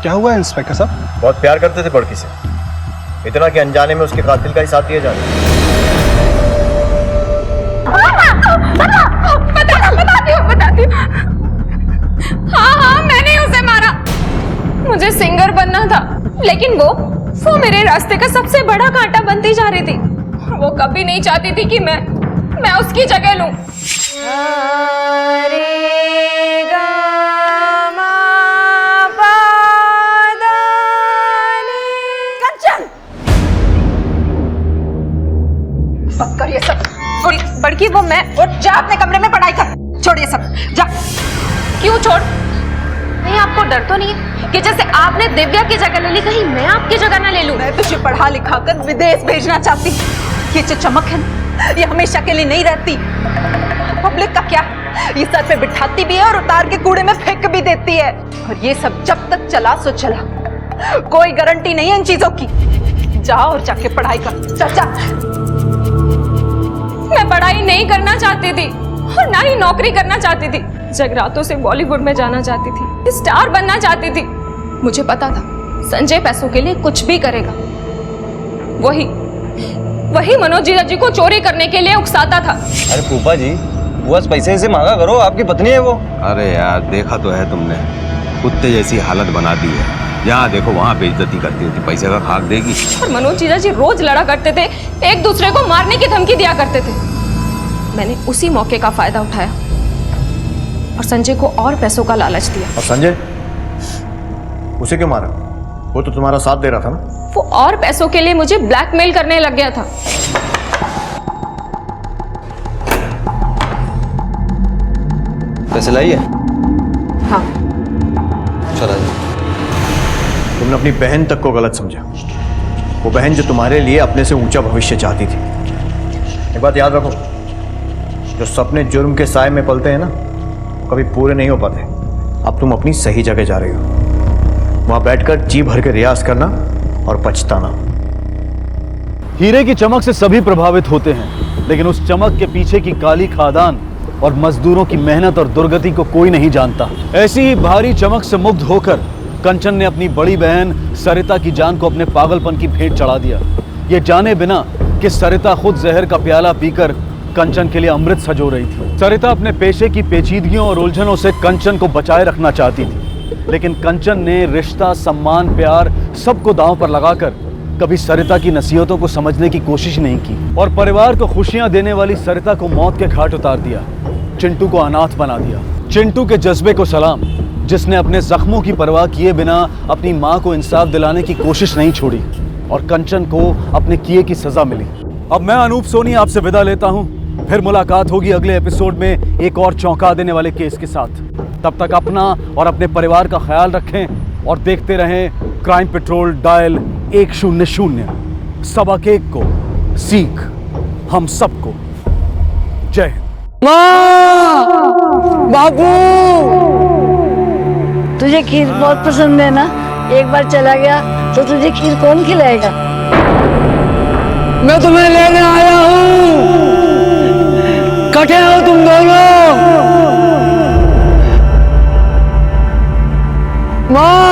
क्या हुआ इंस्पेक्टर साहब? बहुत प्यार करते थे बड़की से, इतना कि अनजाने में उसके कातिल का ही साथ दिया जा रहा है। बताती हूँ। हाँ, मैंने उसे मारा। मुझे सिंगर बनना था, लेकिन वो मेरे रास्ते का सबसे बड़ा कांटा बनती जा रही थी। वो कभी नहीं चाहती थी कि मैं उसकी जगह लूं। कर ये सब। बड़की वो मैं और जा अपने कमरे में पढ़ाई कर। छोड़ ये सब, जा। क्यों छोड़? नहीं, आपको डर तो नहीं है कि जैसे आपने दिव्या की जगह ले ली, कहीं मैं आपकी जगह ना ले लूं? मैं तुझे पढ़ा लिखा कर विदेश भेजना चाहती। ये जो चमक है ना, ये हमेशा के लिए नहीं रहती। पब्लिक का क्या, ये सर पे बिठाती भी है और उतार के कूड़े में फेंक भी देती है। और ये सब जब तक चला सो चला, कोई गारंटी नहीं है इन चीजों की। जा और जाके पढ़ाई कर। चल जा। मैं पढ़ाई नहीं करना चाहती थी और ना ही नौकरी करना चाहती थी। जगरातों से बॉलीवुड में जाना चाहती थी, स्टार बनना चाहती थी। मुझे पता था संजय पैसों के लिए कुछ भी करेगा। वही मनोज जी को चोरी करने के लिए उकसाता था। अरे फूफा जी, बस पैसे से मांगा करो, आपकी पत्नी है वो। अरे यार, देखा तो है तुमने, कुत्ते जैसी हालत बना दी है। जहाँ देखो वहाँ बेइज्जती करती होती, पैसे का खाक देगी। और मनोज जी रोज लड़ा करते थे, एक दूसरे को मारने की धमकी दिया करते थे। मैंने उसी मौके का फायदा उठाया और संजय को और पैसों का लालच दिया। और संजय उसे क्यों मारा? वो तो तुम्हारा साथ दे रहा था ना। वो और पैसों के लिए मुझे ब्लैकमेल करने लग गया था। पैसे लाइए? हाँ। चला जाए। तुमने अपनी बहन तक को गलत समझा। वो बहन जो तुम्हारे लिए अपने से ऊंचा भविष्य चाहती थी। एक बात याद रखो, जो सपने जुर्म के साए में पलते हैं ना, कभी पूरे नहीं हो पाते। अब तुम अपनी सही जगह जा रही हो, वहां बैठकर जी भर के रियाज करना और पछताना। हीरे की चमक से सभी प्रभावित होते हैं, लेकिन उस चमक के पीछे की काली खादान और मजदूरों की मेहनत और दुर्गति को कोई नहीं जानता। ऐसी ही भारी चमक से मुग्ध होकर कंचन ने अपनी बड़ी बहन सरिता की जान को अपने पागलपन की भेंट चढ़ा दिया, ये जाने बिना कि सरिता खुद जहर का प्याला पीकर कंचन के लिए अमृत सजो रही थी। सरिता अपने पेशे की पेचीदगियों और उलझनों से कंचन को बचाए रखना चाहती थी, लेकिन कंचन ने रिश्ता, सम्मान, प्यार सबको दांव पर लगाकर कभी सरिता की नसीहतों को समझने की कोशिश नहीं की और परिवार को खुशियां देने वाली सरिता को मौत के घाट उतार दिया। चिंटू को अनाथ बना दिया। चिंटू के जज्बे को सलाम, जिसने अपने जख्मों की परवाह किए बिना अपनी माँ को इंसाफ दिलाने की कोशिश नहीं छोड़ी और कंचन को अपने किए की सजा मिली। अब मैं अनूप सोनी आपसे विदा लेता हूँ। फिर मुलाकात होगी अगले एपिसोड में एक और चौंका देने वाले केस के साथ। तब तक अपना और अपने परिवार का ख्याल रखें और देखते रहें क्राइम पेट्रोल डायल 100। सबक एक को सीख हम सबको। जय हिंद। बाबू, तुझे खीर बहुत पसंद है ना? एक बार चला गया तो तुझे खीर कौन खिलाएगा? मैं तुम्हें लेने आया हूँ। कटे हो तुम दोनों? माँ,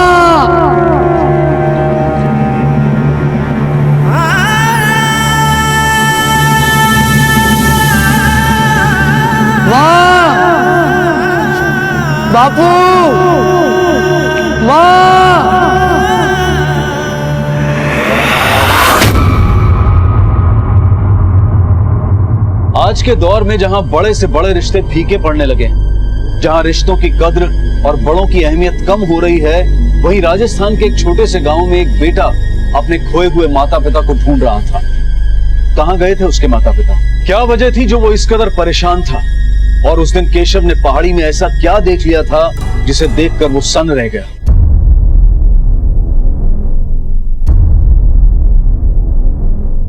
बापू, माँ। आज के दौर में जहां बड़े से बड़े रिश्ते फीके पड़ने लगे, जहां रिश्तों की कद्र और बड़ों की अहमियत कम हो रही है, वहीं राजस्थान के एक छोटे से गांव में एक बेटा अपने खोए हुए माता पिता को ढूंढ रहा था। कहां गए थे उसके माता पिता? क्या वजह थी जो वो इस कदर परेशान था? और उस दिन केशव ने पहाड़ी में ऐसा क्या देख लिया था जिसे देखकर वो सन्न रह गया?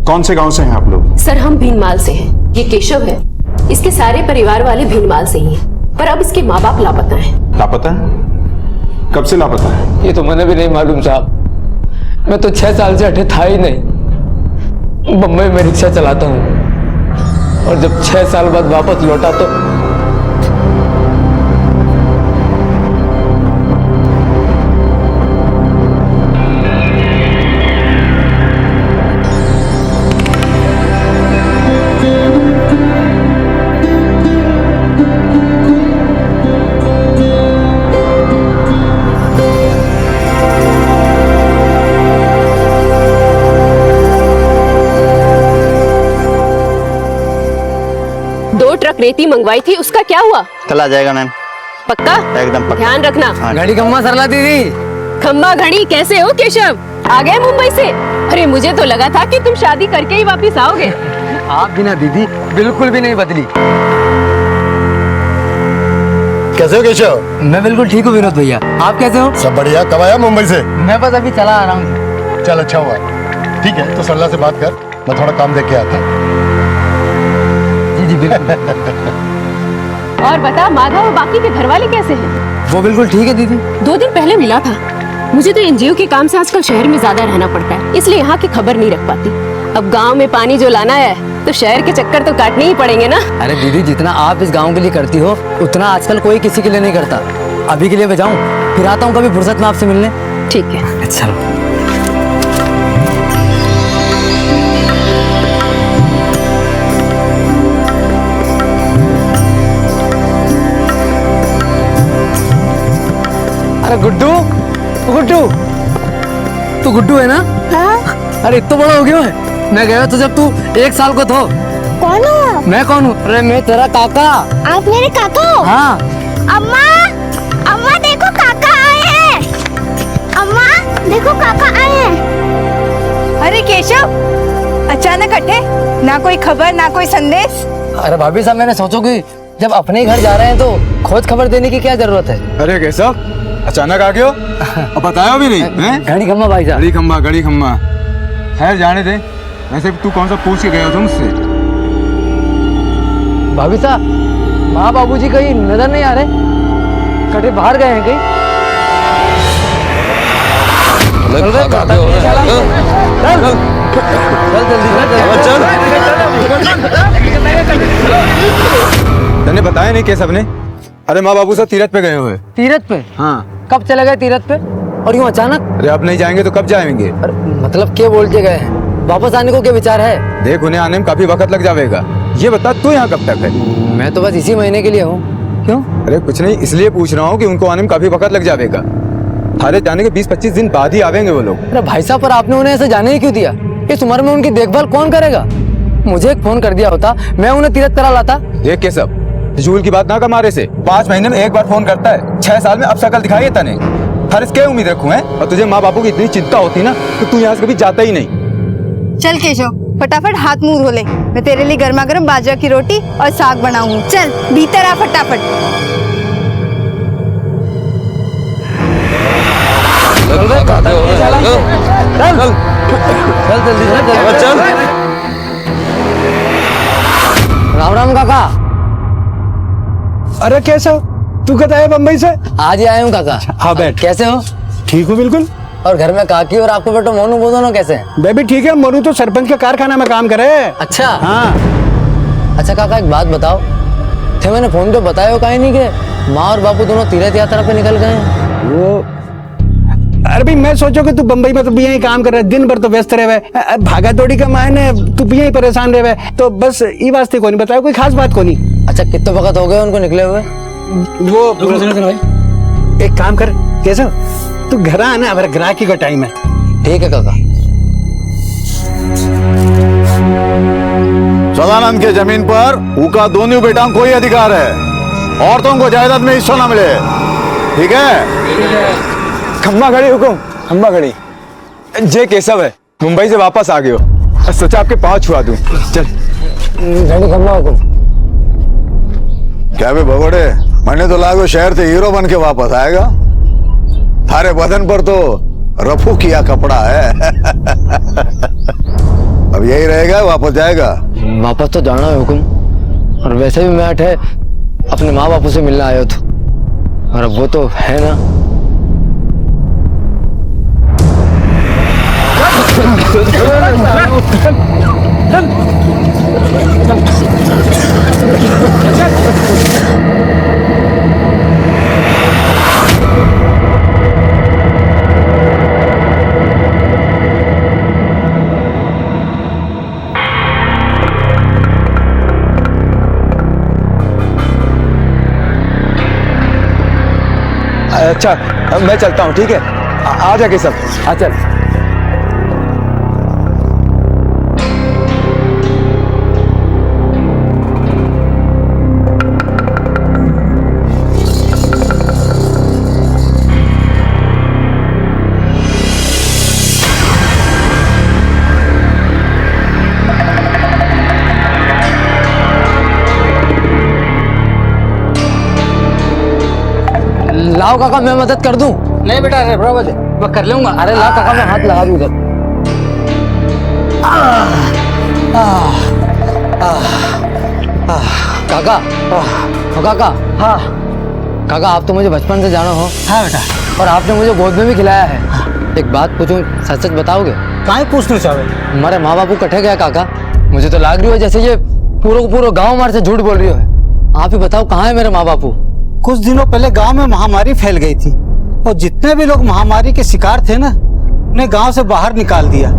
कौन से गांव से हैं आप लोग? सर, हम भीनमाल से हैं। ये केशव है, इसके सारे परिवार वाले भीनमाल से ही हैं, पर अब इसके माँ बाप लापता हैं। लापता है? कब से लापता है? ये तो मुझे भी नहीं मालूम साहब। मैं तो 6 साल से हटे था ही नहीं। बम्बई में रिक्शा चलाता हूँ और जब 6 साल बाद वापस लौटा तो रेती मंगवाई थी, उसका क्या हुआ? कल आ जाएगा मैम। पक्का? एकदम पक्का। ध्यान रखना। घड़ी खम्मा सरला दीदी। खम्मा घड़ी कैसे हो केशव? आ गए मुंबई से? अरे मुझे तो लगा था कि तुम शादी करके ही वापस आओगे। आप भी ना दीदी, बिल्कुल भी नहीं बदली। कैसे हो केशव? मैं बिल्कुल ठीक हूँ विनोद भैया, आप कैसे हो? सब बढ़िया। कब आया मुंबई से? मैं बस अभी चला आ रहा हूँ। चल अच्छा हुआ। ठीक है, तो सरला से बात कर, मैं थोड़ा काम देख के आता। जी बिल्कुल। और बता माधव और बाकी के घर वाले कैसे हैं? वो बिल्कुल ठीक है दीदी। 2 दिन पहले मिला था। मुझे तो एनजीओ के काम से आजकल शहर में ज्यादा रहना पड़ता है, इसलिए यहाँ की खबर नहीं रख पाती। अब गांव में पानी जो लाना है तो शहर के चक्कर तो काटने ही पड़ेंगे ना। अरे दीदी, जितना आप इस गांव के लिए करती हो उतना आजकल कोई किसी के लिए नहीं करता। अभी के लिए मैं जाऊँ, फिर आता हूँ कभी फुर्सत में आपसे मिलने। ठीक है। अच्छा। गुड्डू, गुड्डू, तू गुड्डू है ना? हाँ? अरे इतना बड़ा हो गया है। मैं गया तो जब तू 1 साल को तो। कौन हो? मैं कौन हूँ? अरे मैं तेरा काका। आप मेरे काका हो? हाँ। अम्मा, अम्मा देखो काका आए हैं। अम्मा देखो काका आए हैं। अरे केशव, अचानक हटे, ना कोई खबर ना कोई संदेश। अरे भाभी साहब, मैंने सोचा कि जब अपने घर जा रहे हैं तो खोज खबर देने की क्या जरूरत है? अरे केशव, अचानक आ गए हो? अब बताया भी नहीं हैं? घड़ी खम्मा भाई साहब। घड़ी खम्मा। खैर जाने दे। वैसे तू कौन सा पूछ के गया था मुझसे? भाभी साहब, माँ बाबूजी कहीं नजर नहीं आ रहे? कटे बाहर गए हैं कहीं? तूने बताया नहीं केशव ने? अरे माँ बाबू सब तीरथ पे गए हुए। तीरथ पे? हाँ। कब चले गए तीरथ पे? और यूं अचानक? अरे अब नहीं जाएंगे तो कब जाएंगे? मतलब क्या बोल के गए हैं? वापस आने को क्या विचार है? देख, उन्हें आने में काफी वक्त लग जाएगा। ये बता, तू यहाँ कब तक है? मैं तो बस इसी महीने के लिए हूँ। क्यों? अरे कुछ नहीं, इसलिए पूछ रहा हूँ कि उनको आने में काफी वक्त लग जाएगा। थारे जाने के 20-25 दिन बाद ही आवेंगे वो लोग। अरे भाई साहब, पर आपने उन्हें ऐसे जाने ही क्यों दिया? इस उम्र में उनकी देखभाल कौन करेगा? मुझे एक फोन कर दिया होता, मैं उन्हें तीरथ करा लाता। देख केशव, झूल की बात ना कमारे से 5 महीने में एक बार फोन करता है, 6 साल में अब शकल दिखाई है तने। हर इसके उम्मीद रखूं है, और तुझे माँ बापू की इतनी चिंता होती ना तो तू यहाँ से कभी जाता ही नहीं। चल केशव, फटाफट हाथ मुंह धो ले, मैं तेरे लिए गर्मा गर्म बाजरा की रोटी और साग बनाऊंगी। चल भीतर आ फटाफट। चल। राम राम काका। अरे कैसा तू कब आया बम्बई से? आज ही आया हूँ काका। हाँ बैठ। कैसे हो? ठीक हूँ बिल्कुल। और घर में काकी और आपको बेटो मोनू वो दोनों कैसे हैं? मैं भी ठीक है। मोनू तो सरपंच के कारखाना में काम करे। अच्छा हाँ। अच्छा काका एक बात बताओ, थे मैंने फोन पे बताया हो कहीं नहीं कि माँ और बापू दोनों तीर्थ यात्रा पे निकल गए हैं? वो अरे भाई मैं सोचो कि तू बम्बई में तो भी यही काम कर रहा है, दिन भर तो व्यस्त रहे हुए, भागा दौड़ी का मायने तू भी यही परेशान रहे हुए, तो बस ये वास्ते को नहीं बताया, कोई खास बात को नहीं। अच्छा कितने वक्त हो गए उनको निकले हुए? वो एक काम कर कैसा, तू घर आना, हमारे ग्राहकी का टाइम है। ठीक है काका। सदानंद के जमीन पर उनका दोनों बेटा कोई अधिकार है, औरतों को जायदाद में हिस्सा ना मिले। ठीक है? खम्बा खड़ी हुकुम, खम्बा खड़ी। जे केशव है, मुंबई से वापस आ गए हो, सोचा आपके पाँव छुआ दूं। चल खम्बा हुकुम। क्या बे भगोड़े, मैंने तो लागो शहर से हीरो बन के वापस आएगा। थारे बदन पर तो रफू किया कपड़ा है। अब यही रहेगा, वापस जाएगा? वापस तो जाना है हुकुम, और वैसे भी मैं अठे अपने माँ बापू से मिलने आया था, और अब वो तो है ना। अच्छा मैं चलता हूँ, ठीक है? आ जा केशव, आ चल। लाओ काका मैं मदद कर दूं। नहीं बेटा, अरे बराबर है, मैं कर लूंगा। अरे लाओ काका मैं हाथ लगा दूं इधर। काका काका। हाँ काका, आप तो मुझे बचपन से जाना हो। हाँ बेटा। और आपने मुझे गोद में भी खिलाया है। एक बात पूछूं, सच सच बताओगे? काहे पूछना चाहे? हमारे माँ बापू कटे गया काका, मुझे तो लग रही हो जैसे ये पूरा गाँव हमारे से झूठ बोल रही हो। आप ही बताओ कहाँ है मेरे माँ बापू? कुछ दिनों पहले गांव में महामारी फैल गई थी, और जितने भी लोग महामारी के शिकार थे ना, उन्हें गांव से बाहर निकाल दिया,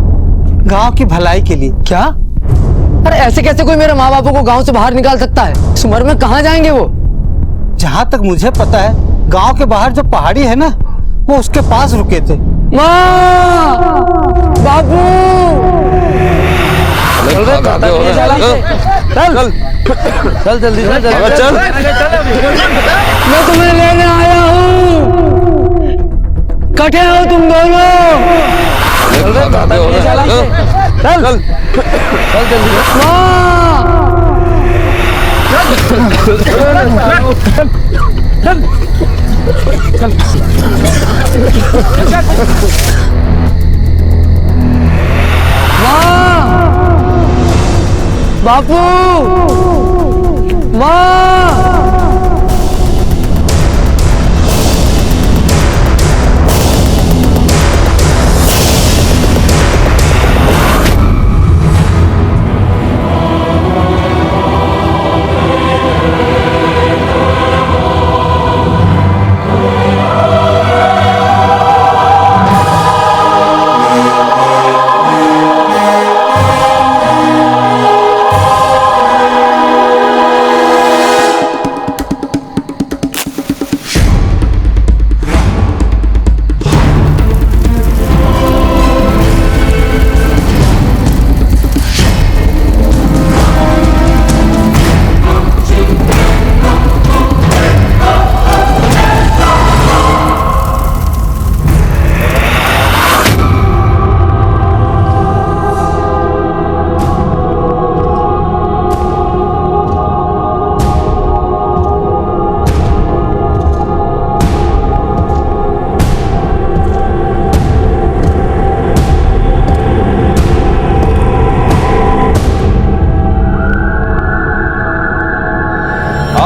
गांव की भलाई के लिए। क्या? अरे ऐसे कैसे कोई मेरे माँ बापू को गांव से बाहर निकाल सकता है? इस उम्र में कहाँ जाएंगे वो? जहाँ तक मुझे पता है, गांव के बाहर जो पहाड़ी है ना, वो उसके पास रुके थे। माँ, बापू, चल जल्दी चल। मैं तुम्हें लेने आया हूँ, कटे हो तुम दोनों। चल जल्दी। माँ, बापू, माँ।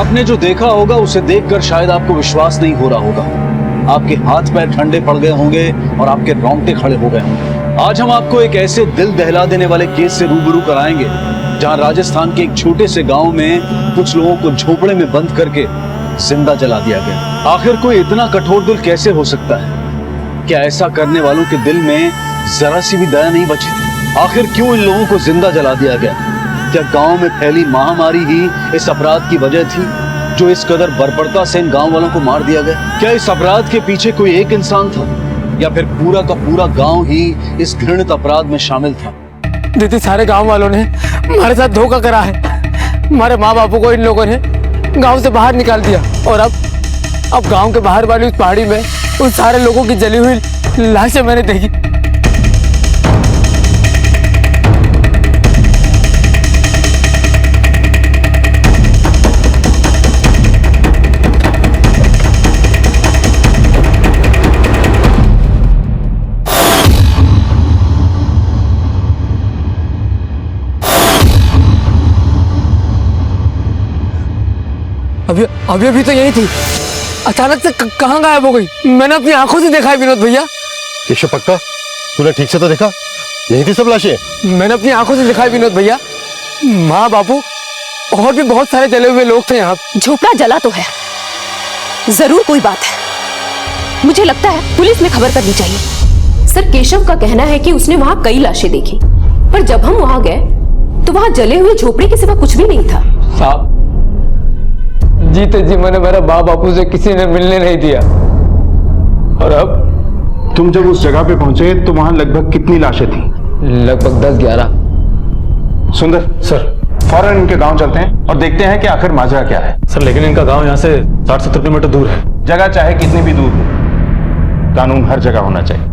आपने जो देखा होगा उसे देखकर शायद आपको विश्वास नहीं हो रहा होगा। आपके हाथ पैर ठंडे पड़ गए होंगे और आपके रोंगटे खड़े हो गए होंगे। आज हम आपको एक ऐसे दिल दहला देने वाले केस से रूबरू कराएंगे जहां राजस्थान के एक छोटे से गांव में कुछ लोगों को झोपड़े में बंद करके जिंदा जला दिया गया। आखिर कोई इतना कठोर दिल कैसे हो सकता है? क्या ऐसा करने वालों के दिल में जरा सी भी दया नहीं बची थी? आखिर क्यों इन लोगों को जिंदा जला दिया गया? क्या गांव में फैली महामारी ही इस अपराध की वजह थी जो इस कदर बर्बरता से इन गांव वालों को मार दिया गया? क्या इस अपराध के पीछे कोई एक इंसान था या फिर पूरा का पूरा गांव ही इस घृणित अपराध में शामिल था? दीदी, सारे गांव वालों ने हमारे साथ धोखा करा है। हमारे माँ बापू को इन लोगों ने गांव से बाहर निकाल दिया और अब गांव के बाहर वाली उस पहाड़ी में उन सारे लोगों की जली हुई लाशें मैंने देखी। अभी तो यही थी, अचानक से कहाँ गायब हो गई? मैंने अपनी आंखों से देखा है विनोद भैया। केशव, पक्का तूने ठीक से तो देखा? यही थी सब लाशें? मैंने अपनी आंखों से देखा है विनोद भैया। माँ बापू और भी बहुत सारे जले हुए लोग थे यहाँ। झोपड़ा जला तो है, जरूर कोई बात है। मुझे लगता है पुलिस में खबर करनी चाहिए। सर, केशव का कहना है कि उसने वहाँ कई लाशें देखी, पर जब हम वहाँ गए तो वहाँ जले हुए झोपड़े के सिवा कुछ भी नहीं था। साहब, जीते जी मैंने मेरा माँ बापू से किसी ने मिलने नहीं दिया। और अब तुम जब उस जगह पे पहुंचे तो वहां लगभग कितनी लाशें थी? लगभग 10-11। सुंदर सर, फौरन इनके गांव चलते हैं और देखते हैं कि आखिर माजरा क्या है। सर, लेकिन इनका गांव यहाँ से 60-70 किलोमीटर दूर है। जगह चाहे कितनी भी दूर हो, कानून हर जगह होना चाहिए।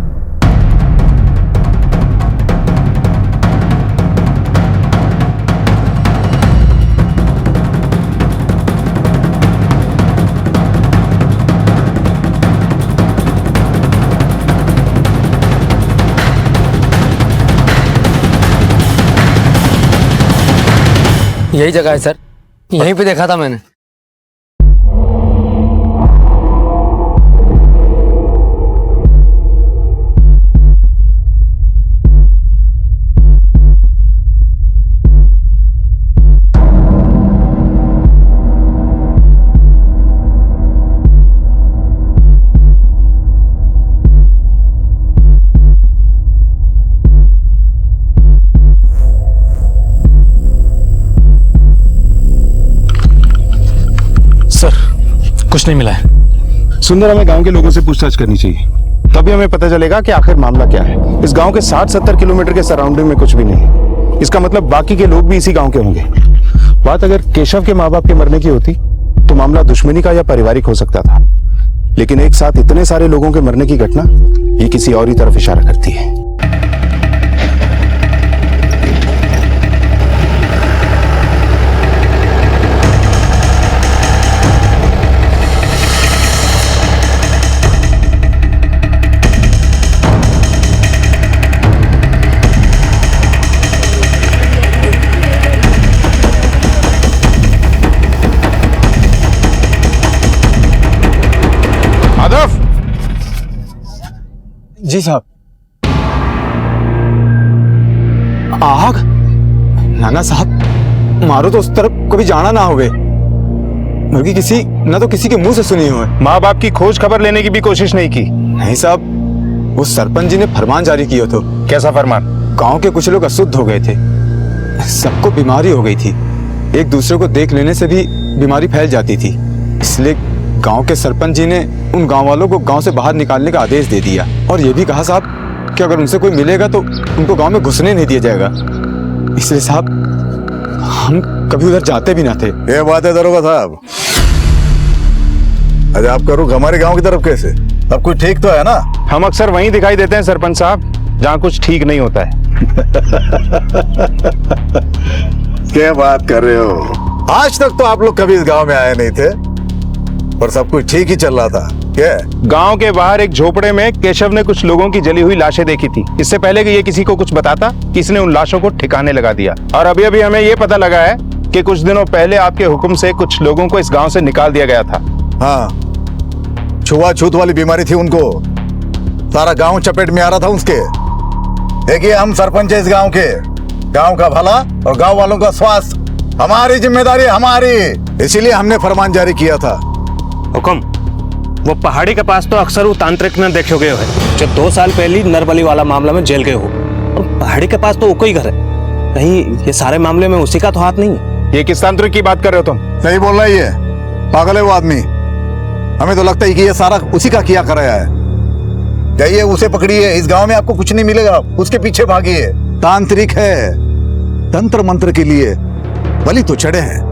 यही जगह है सर, यहीं पे देखा था मैंने। कुछ नहीं मिला है। सुंदर, हमें गांव के लोगों से पूछताछ करनी चाहिए, तभी हमें पता चलेगा कि आखिर मामला क्या है। इस गांव के 60-70 किलोमीटर के सराउंडिंग में कुछ भी नहीं। इसका मतलब बाकी के लोग भी इसी गांव के होंगे। बात अगर केशव के माँ बाप के मरने की होती तो मामला दुश्मनी का या पारिवारिक हो सकता था, लेकिन एक साथ इतने सारे लोगों के मरने की घटना ये किसी और ही तरफ इशारा करती है। जी साहब। आग? नाना साहब, मारो तो उस तरफ कभी जाना ना होवे, बल्कि किसी ना तो किसी के मुंह से सुनी हो। माँ बाप की खोज खबर लेने की भी कोशिश नहीं की? नहीं साहब, वो सरपंच जी ने फरमान जारी किया था। कैसा फरमान? गांव के कुछ लोग अशुद्ध हो गए थे, सबको बीमारी हो गई थी, एक दूसरे को देख लेने से भी बीमारी फैल जाती थी। इसलिए गांव के सरपंच जी ने उन गांव वालों को गांव से बाहर निकालने का आदेश दे दिया और ये भी कहा साहब कि अगर उनसे कोई मिलेगा तो उनको गांव में घुसने नहीं दिया जाएगा। इसलिए साहब हम कभी उधर जाते भी ना थे। ये बात है दरोगा साहब। अरे आप करो हमारे गांव की तरफ कैसे? अब कुछ ठीक तो है ना? हम अक्सर वहीं दिखाई देते हैं सरपंच साहब जहाँ कुछ ठीक नहीं होता है। क्या बात कर रहे हो? आज तक तो आप लोग कभी इस गांव में आए नहीं थे और सब कुछ ठीक ही चल रहा था। क्या? गांव के बाहर एक झोपड़े में केशव ने कुछ लोगों की जली हुई लाशें देखी थी। इससे पहले कि ये किसी को कुछ बताता, किसने उन लाशों को ठिकाने लगा दिया। और अभी अभी हमें ये पता लगा है कि कुछ दिनों पहले आपके हुक्म से कुछ लोगों को इस गांव से निकाल दिया गया था। हाँ, छुआछूत वाली बीमारी थी उनको, सारा गांव चपेट में आ रहा था उसके। देखिए, हम सरपंच है इस गांव के, गांव का भला और गांव वालों का स्वास्थ्य हमारी जिम्मेदारी, हमारी, इसीलिए हमने फरमान जारी किया था। हुक्म, वो पहाड़ी के पास तो अक्सर वो तांत्रिक ने देखोगे है जो 2 साल पहले नरबली वाला मामला में जेल गए हो, और पहाड़ी के पास तो वो कोई घर है, कहीं ये सारे मामले में उसी का तो हाथ नहीं है? ये किस तांत्रिक की बात कर रहे हो तुम? सही बोल रहा है, पागल है वो आदमी। हमें तो लगता है कि ये सारा उसी का किया कराया है। जाइए उसे पकड़िए, इस गांव में आपको कुछ नहीं मिलेगा, उसके पीछे भागिए। तांत्रिक है, तंत्र मंत्र के लिए बलि तो चढ़े हैं।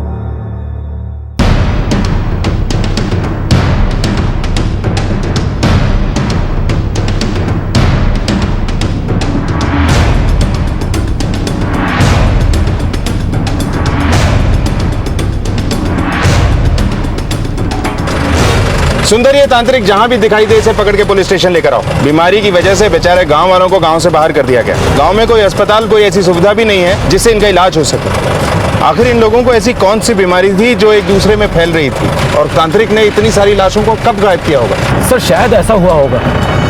सुंदर, ये तांत्रिक जहां भी दिखाई दे इसे पकड़ के पुलिस स्टेशन लेकर आओ। बीमारी की वजह से बेचारे गांव वालों को गांव से बाहर कर दिया गया। गांव में कोई अस्पताल, कोई ऐसी सुविधा भी नहीं है जिससे इनका इलाज हो सके। आखिर इन लोगों को ऐसी कौन सी बीमारी थी जो एक दूसरे में फैल रही थी, और तांत्रिक ने इतनी सारी लाशों को कब गायब किया होगा? सर शायद ऐसा हुआ होगा,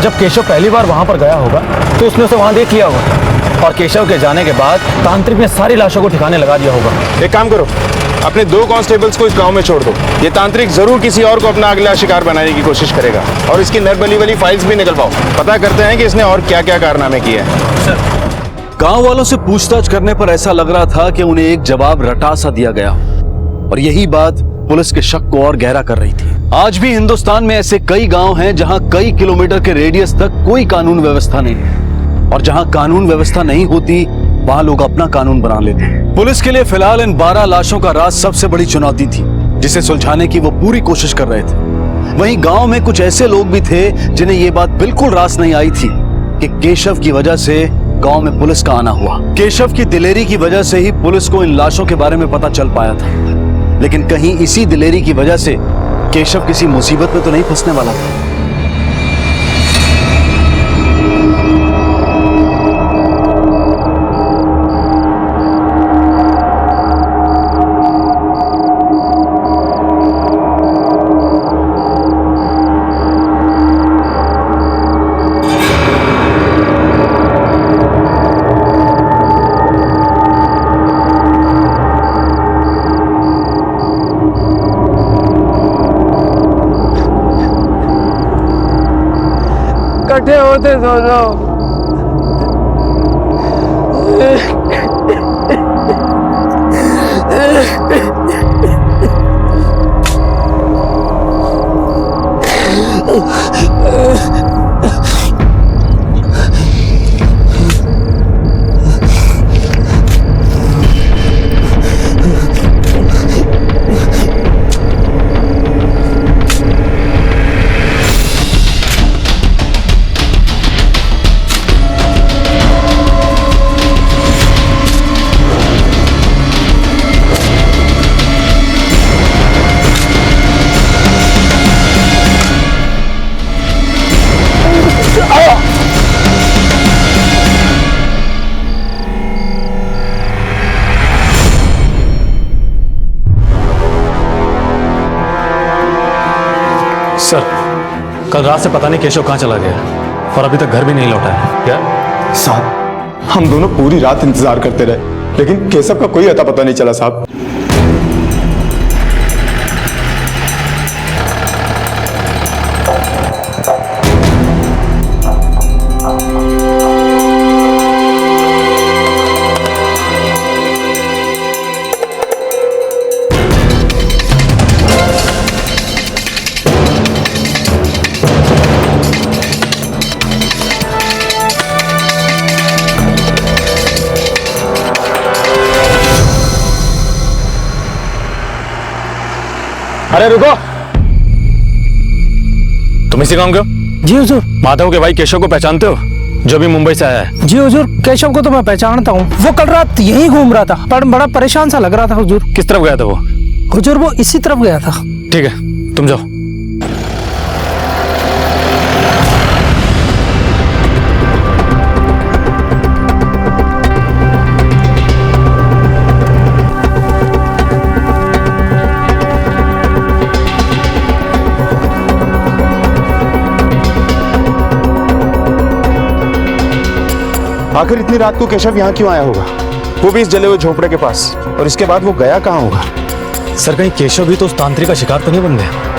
जब केशव पहली बार वहां पर गया होगा तो उसने उसे वहां देख लिया होगा, और केशव के जाने के बाद तांत्रिक ने सारी लाशों को ठिकाने लगा दिया होगा। एक काम करो, अपने 2 कांस्टेबल्स को इस गांव में छोड़ दो। ये तांत्रिक जरूर किसी और को अपना अगला शिकार बनाने की कोशिश करेगा, और इसकी नरबली वाली फाइल्स भी निकलवाओ। पता करते हैं कि इसने और क्या क्या कारनामे किए हैं। गांव वालों से पूछताछ करने पर ऐसा लग रहा था कि उन्हें एक जवाब रटा सा दिया गया, और यही बात पुलिस के शक को और गहरा कर रही थी। आज भी हिंदुस्तान में ऐसे कई गांव हैं जहां कई किलोमीटर के रेडियस तक कोई कानून व्यवस्था नहीं है, और जहां कानून व्यवस्था नहीं होती वहां लोग अपना कानून बना लेते हैं। पुलिस के लिए फिलहाल इन 12 लाशों का राज सबसे बड़ी चुनौती थी, जिसे सुलझाने की वो पूरी कोशिश कर रहे थे। वहीं गांव में कुछ ऐसे लोग भी थे जिन्हें ये बात बिल्कुल रास नहीं आई थी कि केशव की वजह से गांव में पुलिस का आना हुआ। केशव की दिलेरी की वजह से ही पुलिस को इन लाशों के बारे में पता चल पाया था, लेकिन कहीं इसी दिलेरी की वजह से केशव किसी मुसीबत में तो नहीं फंसने वाला था। इकट्ठे होते दोनों। सर, कल रात से पता नहीं केशव कहाँ चला गया, और अभी तक घर भी नहीं लौटा है। क्या साहब, हम दोनों पूरी रात इंतजार करते रहे, लेकिन केशव का कोई अता पता नहीं चला साहब। अरे रुको, तुम इसी गांव के हो? जी हुजूर। माधव के भाई केशव को पहचानते हो, जो भी मुंबई से आया है? जी हुजूर, केशव को तो मैं पहचानता हूँ। वो कल रात यहीं घूम रहा था, पर बड़ा परेशान सा लग रहा था हुजूर। किस तरफ गया था वो? हुजूर, वो इसी तरफ गया था। ठीक है, तुम जाओ। आखिर इतनी रात को केशव यहाँ क्यों आया होगा, वो भी इस जले हुए झोपड़े के पास? और इसके बाद वो गया कहाँ होगा? सर कहीं केशव भी तो उस तांत्रिक का शिकार तो नहीं बन गया?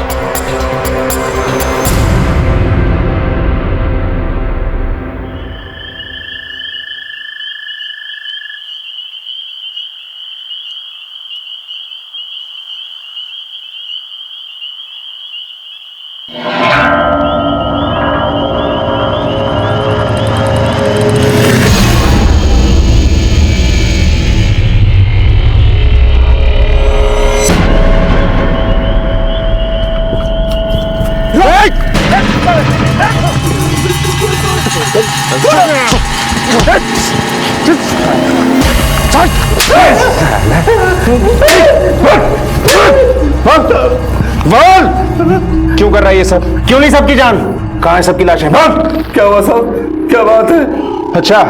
क्यों कर रहा है ये सब? क्यों नहीं सबकी जान? कहाँ है सबकी लाशें? क्या हुआ साहब, क्या बात है? अच्छा,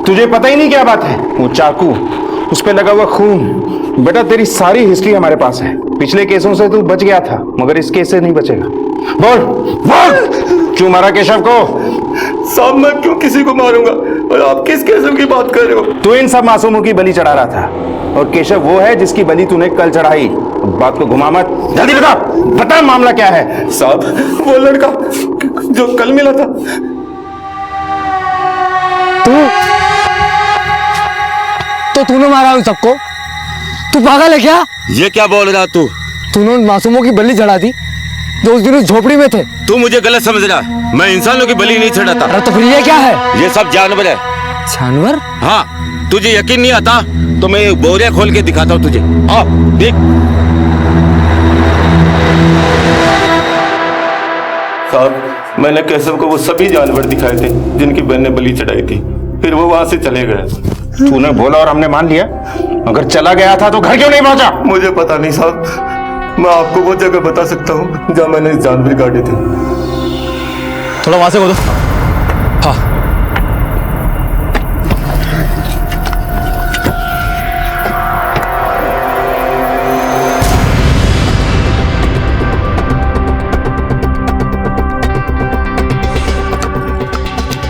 तुझे पता ही नहीं क्या बात है? वो चाकू, उस पे लगा हुआ खून। बेटा तेरी सारी हिस्ट्री हमारे पास है। पिछले केसों से तू बच गया था, मगर इस केस से नहीं बचेगा। बोल बोल, क्यों मारा केशव को? साहब मैं क्यों किसी को मारूंगा, और आप किस केशव की बात कर रहे हो? तू इन सब मासूमों की बलि चढ़ा रहा था, और केशव वो है जिसकी बलि तूने कल चढ़ाई। बात को घुमा मत, जल्दी बता, बता मामला क्या है? साहब वो लड़का जो कल मिला था। तो तूने मारा उन सबको? तू पागल है क्या? ये क्या बोल रहा तू? तूने उन मासूमों की बलि चढ़ा दी जो उस दिन उस झोपड़ी में थे। तू मुझे गलत समझ रहा, मैं इंसानों की बलि नहीं चढ़ाता। अरे तो फिर ये क्या है? ये सब जानवर है। जानवर? हाँ, तुझे यकीन नहीं आता तो मैं बोरिया खोल के दिखाता हूँ तुझे। आ, देख। साहब मैंने केशव को वो सभी जानवर दिखाए थे जिनकी बहन ने बलि चढ़ाई थी, फिर वो वहां से चले गए। तूने बोला और हमने मान लिया। अगर चला गया था तो घर क्यों नहीं पहुंचा? मुझे पता नहीं साहब, मैं आपको वो जगह बता सकता हूँ जहाँ मैंने जानवर काटे थे। थोड़ा वहां से बोलो। हाँ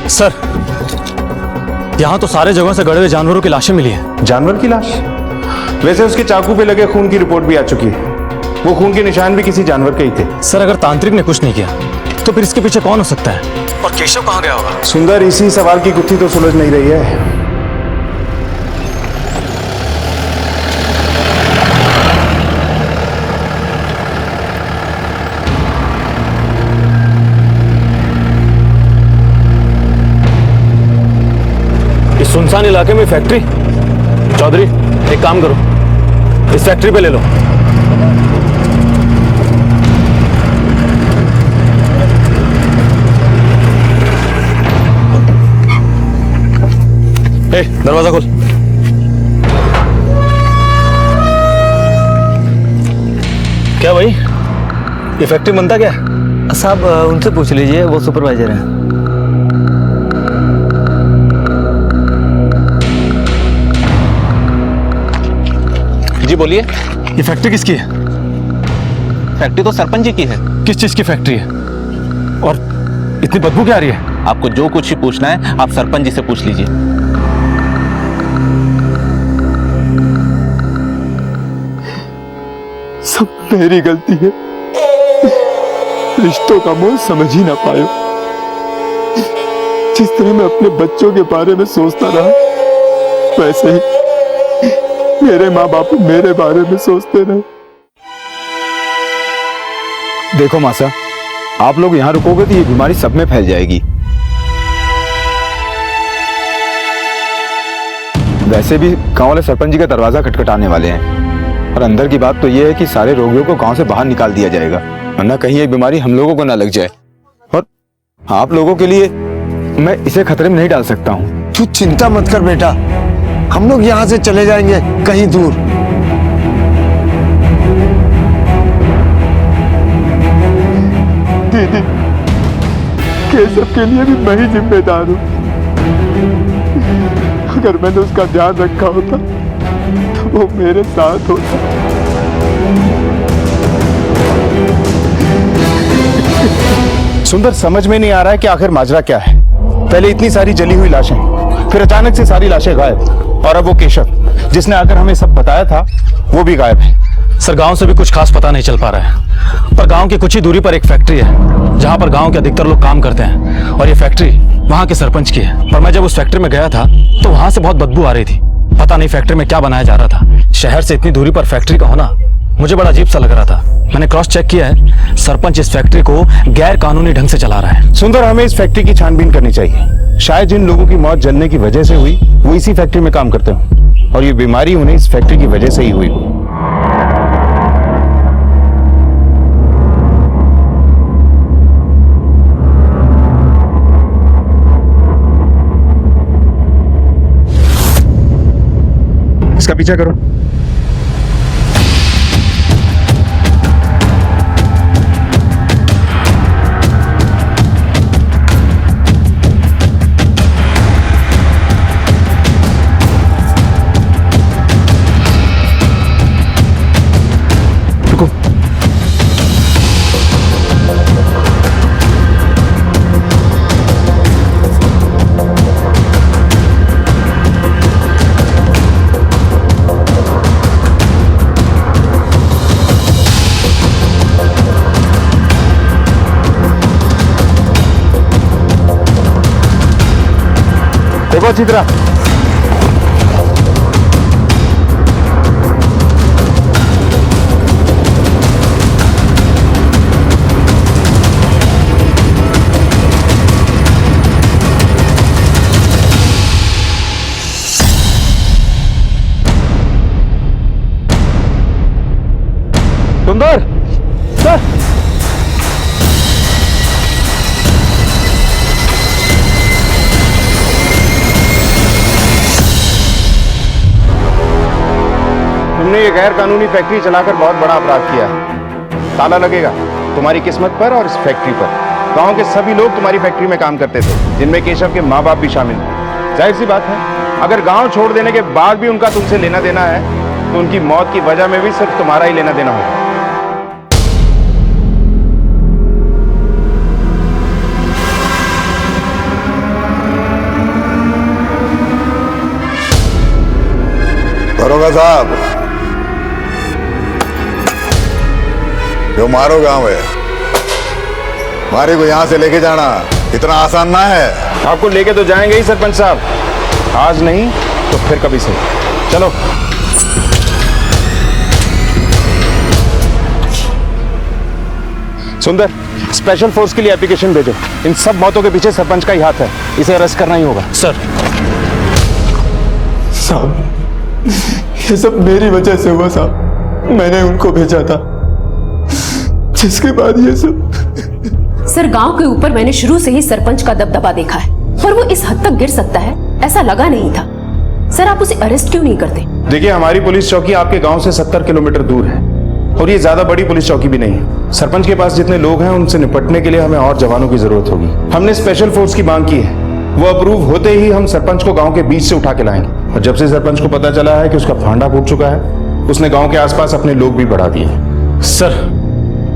सर, यहाँ तो सारे जगहों से गड़े हुए जानवरों की लाशें मिली हैं। जानवर की लाश? वैसे उसके चाकू पे लगे खून की रिपोर्ट भी आ चुकी है। वो खून के निशान भी किसी जानवर के ही थे। सर अगर तांत्रिक ने कुछ नहीं किया तो फिर इसके पीछे कौन हो सकता है? और केशव कहाँ गया होगा? सुंदर, इसी सवाल की गुत्थी तो सुलझ नहीं रही है। इस सुनसान इलाके में फैक्ट्री? चौधरी एक काम करो, इस फैक्ट्री पे ले लो। ए, दरवाजा खोल। क्या भाई, ये फैक्ट्री बनता क्या? साहब उनसे पूछ लीजिए, वो सुपरवाइजर हैं। जी बोलिए। ये फैक्ट्री किसकी है? फैक्ट्री तो सरपंच जी की है। किस चीज की फैक्ट्री है? और इतनी बदबू क्या आ रही है? आपको जो कुछ ही पूछना है आप सरपंच जी से पूछ लीजिए। सब मेरी गलती है, रिश्तों का मोह समझ ही ना पायो। जिस तरह मैं अपने बच्चों के बारे में सोचता रहा, वैसे ही मेरे माँ बाप मेरे बारे में सोचते रहे। देखो मासा, आप लोग यहाँ रुकोगे तो ये बीमारी सब में फैल जाएगी। वैसे भी गांव वाले सरपंच जी का दरवाजा खटखटाने वाले हैं, और अंदर की बात तो ये है कि सारे रोगियों को गांव से बाहर निकाल दिया जाएगा, वरना कहीं ये बीमारी हम लोगों को ना लग जाए। और आप लोगों के लिए मैं इसे खतरे में नहीं डाल सकता हूँ। तू चिंता मत कर बेटा, हम लोग यहाँ से चले जाएंगे कहीं दूर। दीदी, केशव के लिए भी मैं ही जिम्मेदार हूँ। अगर मैंने उसका ध्यान रखा होता तो वो मेरे साथ होता। सुंदर, समझ में नहीं आ रहा है कि आखिर माजरा क्या है। पहले इतनी सारी जली हुई लाशें, फिर अचानक से सारी लाशें गायब, और अब वो केशव जिसने आकर हमें सब बताया था वो भी गायब है। सर गांव से भी कुछ खास पता नहीं चल पा रहा है, पर गांव की कुछ ही दूरी पर एक फैक्ट्री है जहां पर गांव के अधिकतर लोग काम करते हैं, और ये फैक्ट्री वहां के सरपंच की है। पर मैं जब उस फैक्ट्री में गया था तो वहां से बहुत बदबू आ रही थी। पता नहीं फैक्ट्री में क्या बनाया जा रहा था। शहर से इतनी दूरी पर फैक्ट्री का होना मुझे बड़ा अजीब सा लग रहा था। मैंने क्रॉस चेक किया है, सरपंच इस फैक्ट्री को गैर कानूनी ढंग से चला रहा है। सुंदर, हमें इस फैक्ट्री की छानबीन करनी चाहिए। शायद जिन लोगों की मौत जलने की वजह से हुई वो इसी फैक्ट्री में काम करते हो, और ये बीमारी उन्हें इस फैक्ट्री की वजह से ही हुई हो। इसका पीछा करो। देखो अच्छी तरह। सुंदर सर, तुमने ये गैर कानूनी फैक्ट्री चलाकर बहुत बड़ा अपराध किया है। ताला लगेगा तुम्हारी किस्मत पर और इस फैक्ट्री पर। गांव के सभी लोग तुम्हारी फैक्ट्री में काम करते थे, जिनमें केशव के माँ बाप भी शामिल थे। जाहिर सी बात है, अगर गांव छोड़ देने के बाद भी उनका तुमसे लेना देना है तो उनकी मौत की वजह में भी सिर्फ तुम्हारा ही लेना देना होगा। दरोगा साहब, जो मारो गांव है, मारे को यहां से लेके जाना इतना आसान ना है। आपको लेके तो जाएंगे ही सरपंच साहब, आज नहीं तो फिर कभी से। चलो। सुंदर, स्पेशल फोर्स के लिए एप्लीकेशन भेजो। इन सब मौतों के पीछे सरपंच का ही हाथ है, इसे अरेस्ट करना ही होगा। सर साहब, ये सब मेरी वजह से हुआ साहब। मैंने उनको भेजा था, जिसके बाद ये सब। सर गांव के ऊपर मैंने शुरू से ही सरपंच का दबदबा देखा है, पर वो इस हद तक गिर सकता है ऐसा लगा नहीं था। सर आप उसे अरेस्ट क्यों नहीं करते? देखिए, हमारी पुलिस चौकी आपके गांव से 70 किलोमीटर दूर है, और ये ज्यादा बड़ी पुलिस चौकी भी नहीं है। सरपंच के पास जितने लोग हैं उनसे निपटने के लिए हमें और जवानों की जरूरत होगी। हमने स्पेशल फोर्स की मांग की है, वो अप्रूव होते ही हम सरपंच को गांव के बीच से उठा के लाएंगे। और जब से सरपंच को पता चला है कि उसका फांडा फूट चुका है, उसने गांव के आसपास अपने लोग भी बढ़ा दिए। सर,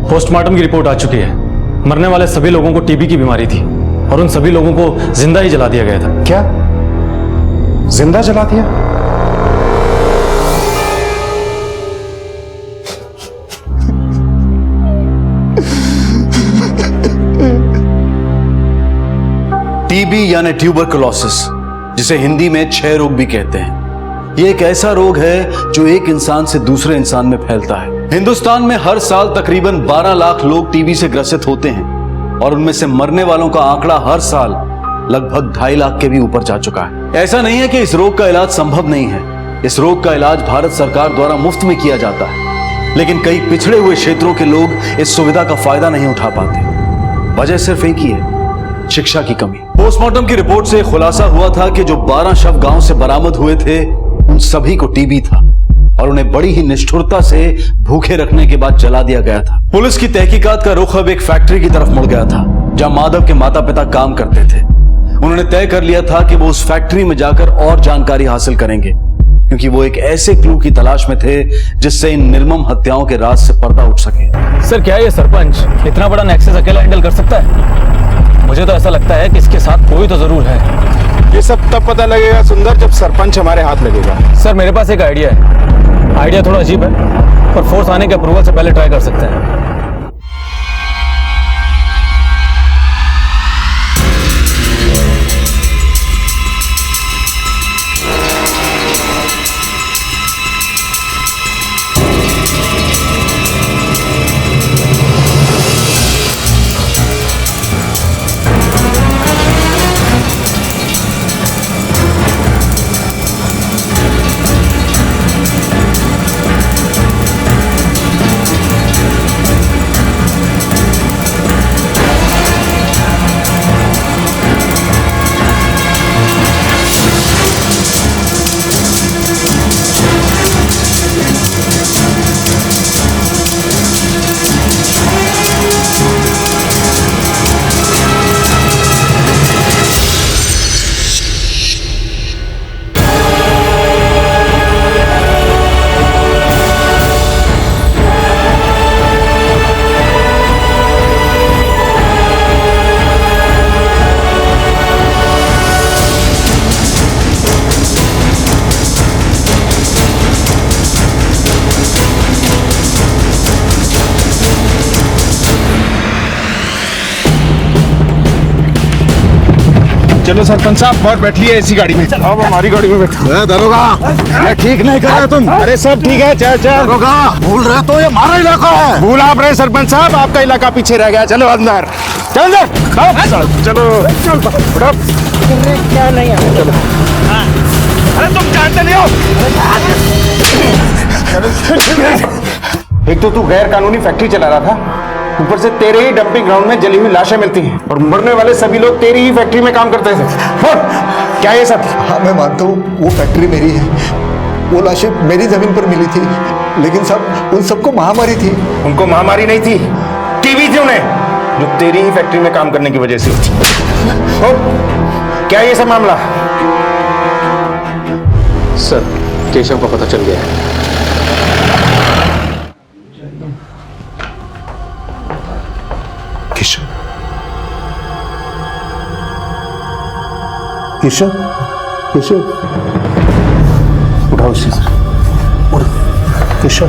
पोस्टमार्टम की रिपोर्ट आ चुकी है। मरने वाले सभी लोगों को टीबी की बीमारी थी, और उन सभी लोगों को जिंदा ही जला दिया गया था। क्या? जिंदा जला दिया? टीबी यानी ट्यूबरकुलोसिस, जिसे हिंदी में क्षय रोग भी कहते हैं। ये एक ऐसा रोग है जो एक इंसान से दूसरे इंसान में फैलता है। हिंदुस्तान में हर साल तकरीबन 12 लाख लोग टीबी से ग्रसित होते हैं, और उनमें से मरने वालों का आंकड़ा हर साल लगभग 2.5 लाख के भी ऊपर जा चुका है। ऐसा नहीं है कि इस रोग का इलाज संभव नहीं है। इस रोग का इलाज भारत सरकार द्वारा मुफ्त में किया जाता है, लेकिन कई पिछड़े हुए क्षेत्रों के लोग इस सुविधा का फायदा नहीं उठा पाते। वजह सिर्फ एक ही है, शिक्षा की कमी। पोस्टमार्टम की रिपोर्ट से खुलासा हुआ था कि जो 12 शव गांव से बरामद हुए थे, उन सभी को टीबी था, और उन्हें बड़ी ही निष्ठुरता से भूखे रखने के बाद जला दिया गया था। पुलिस की तहकीकात का रुख अब एक फैक्ट्री की तरफ मुड़ गया था, जहां माधव के माता पिता काम करते थे। उन्होंने तय कर लिया था कि वो उस फैक्ट्री में जाकर और जानकारी हासिल करेंगे, क्योंकि वो एक ऐसे क्लू की तलाश में थे जिससे इन निर्मम हत्याओं के राज से पर्दा उठ सके। सर, क्या ये सरपंच इतना बड़ा नेक्सस अकेला हैंडल कर सकता है? मुझे तो ऐसा लगता है कि इसके साथ कोई तो जरूर है। ये सब तब पता लगेगा सुंदर जब सरपंच हमारे हाथ लगेगा। सर मेरे पास एक आइडिया है। आइडिया थोड़ा अजीब है, पर फोर्स आने के अप्रूवल से पहले ट्राई कर सकते हैं। चलो सरपंच साहब और बैठिए इसी गाड़ी में। अब हमारी गाड़ी में बैठो। दरोगा ठीक नहीं कर रहे तुम। अरे सब ठीक है, चल चल। दरोगा भूल रहे तो ये हमारा इलाका है। भूल आप रहे सरपंच साहब, आपका इलाका पीछे रह गया। चलो अंदर, चल अंदर, चलो चलो। क्या नहीं है, चलो। अरे तुम जानते नहीं हो। एक तो तू गैर कानूनी फैक्ट्री चला रहा था, ऊपर से तेरे ही डंपिंग ग्राउंड में जली हुई लाशें मिलती हैं और मरने वाले सभी लोग तेरी ही फैक्ट्री में काम करते थे। क्या ये सब? हाँ मैं मानता हूँ वो फैक्ट्री मेरी है, वो लाशें मेरी जमीन पर मिली थी, लेकिन सब उन सबको महामारी थी। उनको महामारी नहीं थी, टीबी थी उन्हें, जो तेरी ही फैक्ट्री में काम करने की वजह से थी। क्या ये सब मामला? सर केशव का पता चल गया है। केशव केशव केशव उठाओ इसे, उठ केशव।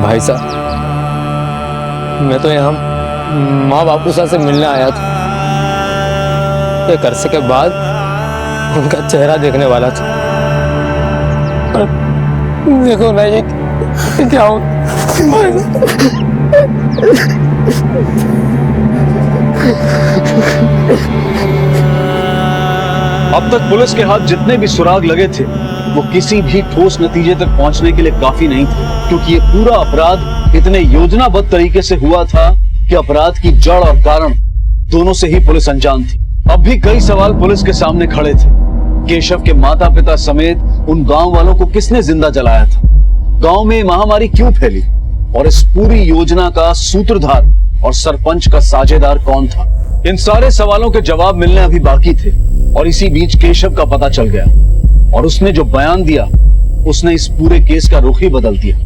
भाई साहब मैं तो यहाँ माँ बापू से मिलने आया था, एक अरसे के बाद उनका चेहरा देखने वाला था। पर देखो ना ये क्या हो। अब तक पुलिस के हाथ जितने भी सुराग लगे थे वो किसी भी ठोस नतीजे तक पहुंचने के लिए काफी नहीं थे, क्योंकि ये पूरा अपराध इतने योजनाबद्ध तरीके से हुआ था कि अपराध की जड़ और कारण दोनों से ही पुलिस अनजान थी। अब भी कई सवाल पुलिस के सामने खड़े थे। केशव के माता पिता समेत उन गांव वालों को किसने जिंदा जलाया था? गांव में महामारी क्यों फैली? और इस पूरी योजना का सूत्रधार और सरपंच का साझेदार कौन था? इन सारे सवालों के जवाब मिलने अभी बाकी थे और इसी बीच केशव का पता चल गया और उसने जो बयान दिया उसने इस पूरे केस का रुख ही बदल दिया।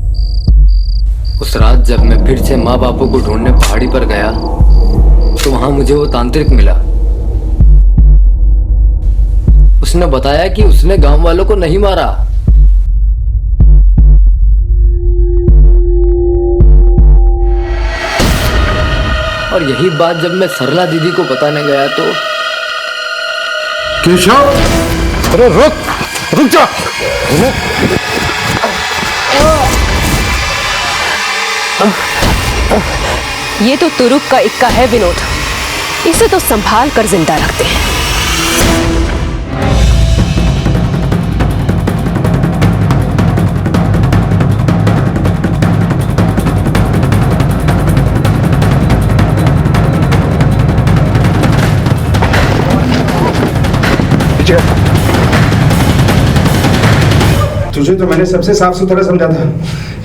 उस रात जब मैं फिर से माँ बापू को ढूंढने पहाड़ी पर गया तो वहां मुझे वो तांत्रिक मिला। उसने बताया कि उसने गांव वालों को नहीं मारा, और यही बात जब मैं सरला दीदी को बताने गया तो केशव, अरे रुक जा। ये तो तुरुप का इक्का है विनोद, इसे तो संभाल कर जिंदा रखते हैं। तुझे तो मैंने सबसे साफ सुथरा समझा था।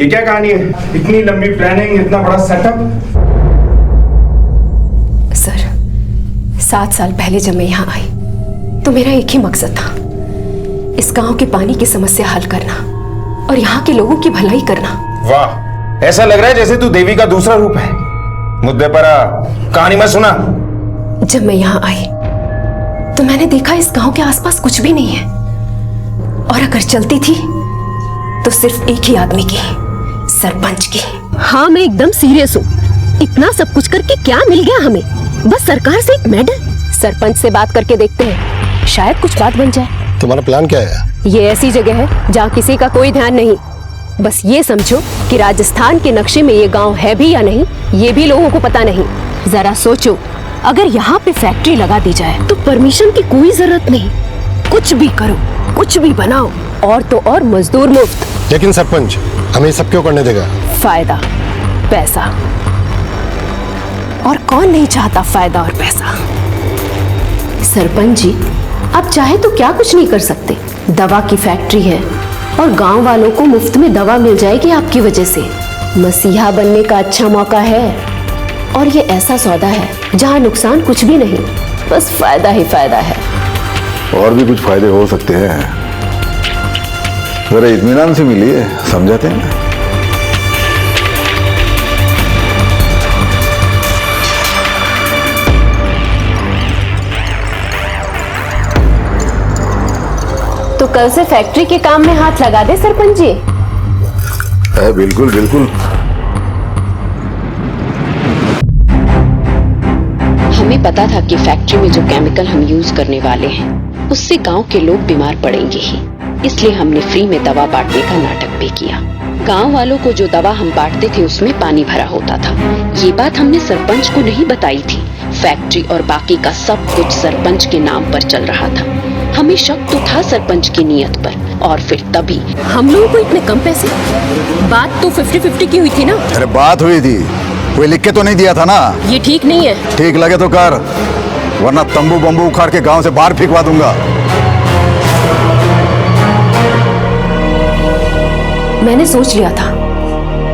ये क्या कहानी है? इतनी लंबी प्लानिंग, इतना बड़ा सेटअप। सर 7 साल पहले जब मैं यहाँ आई तो मेरा एक ही मकसद था, इस गांव के पानी की समस्या हल करना और यहाँ के लोगों की भलाई करना। वाह, ऐसा लग रहा है जैसे तू देवी का दूसरा रूप है। मुद्दे पर आ, कहानी मत सुना। जब मैं यहाँ आई तो मैंने देखा इस गांव के आसपास कुछ भी नहीं है, और अगर चलती थी तो सिर्फ एक ही आदमी की, सरपंच की। हाँ, मैं एकदम सीरियस हूँ। इतना सब कुछ करके क्या मिल गया हमें? बस सरकार से एक मेडल। सरपंच से बात करके देखते हैं, शायद कुछ बात बन जाए। तुम्हारा प्लान क्या है? ये ऐसी जगह है जहाँ किसी का कोई ध्यान नहीं। बस ये समझो कि राजस्थान के नक्शे में ये गांव है भी या नहीं, ये भी लोगों को पता नहीं। जरा सोचो, अगर यहाँ पे फैक्ट्री लगा दी जाए तो परमिशन की कोई जरूरत नहीं, कुछ भी करो, कुछ भी बनाओ, और तो और मजदूर मुफ्त। लेकिन सरपंच हमें ये सब क्यों करने देगा? फायदा, पैसा, और कौन नहीं चाहता फायदा और पैसा। सरपंच जी, आप चाहे तो क्या कुछ नहीं कर सकते। दवा की फैक्ट्री है और गांव वालों को मुफ्त में दवा मिल जाएगी आपकी वजह से। मसीहा बनने का अच्छा मौका है, और ये ऐसा सौदा है जहां नुकसान कुछ भी नहीं, बस फायदा ही फायदा है। और भी कुछ फायदे हो सकते हैं, जरा इत्मीनान से मिलिए, समझाते हैं। तो कल से फैक्ट्री के काम में हाथ लगा दे सरपंच जी। बिल्कुल बिल्कुल। हमें पता था कि फैक्ट्री में जो केमिकल हम यूज करने वाले हैं उससे गांव के लोग बीमार पड़ेंगे ही, इसलिए हमने फ्री में दवा बांटने का नाटक भी किया। गांव वालों को जो दवा हम बांटते थे उसमें पानी भरा होता था। ये बात हमने सरपंच को नहीं बताई थी। फैक्ट्री और बाकी का सब कुछ सरपंच के नाम पर चल रहा था। हमें शक तो था सरपंच की नीयत पर, और फिर तभी हम लोगों को इतने कम पैसे। बात तो 50-50 की हुई थी ना? अरे बात हुई थी, कोई लिख के तो नहीं दिया था ना। ये ठीक नहीं है। ठीक लगे तो कर, वरना तंबू बम्बू उखाड़ के गांव से बाहर फेंकवा दूंगा। मैंने सोच लिया था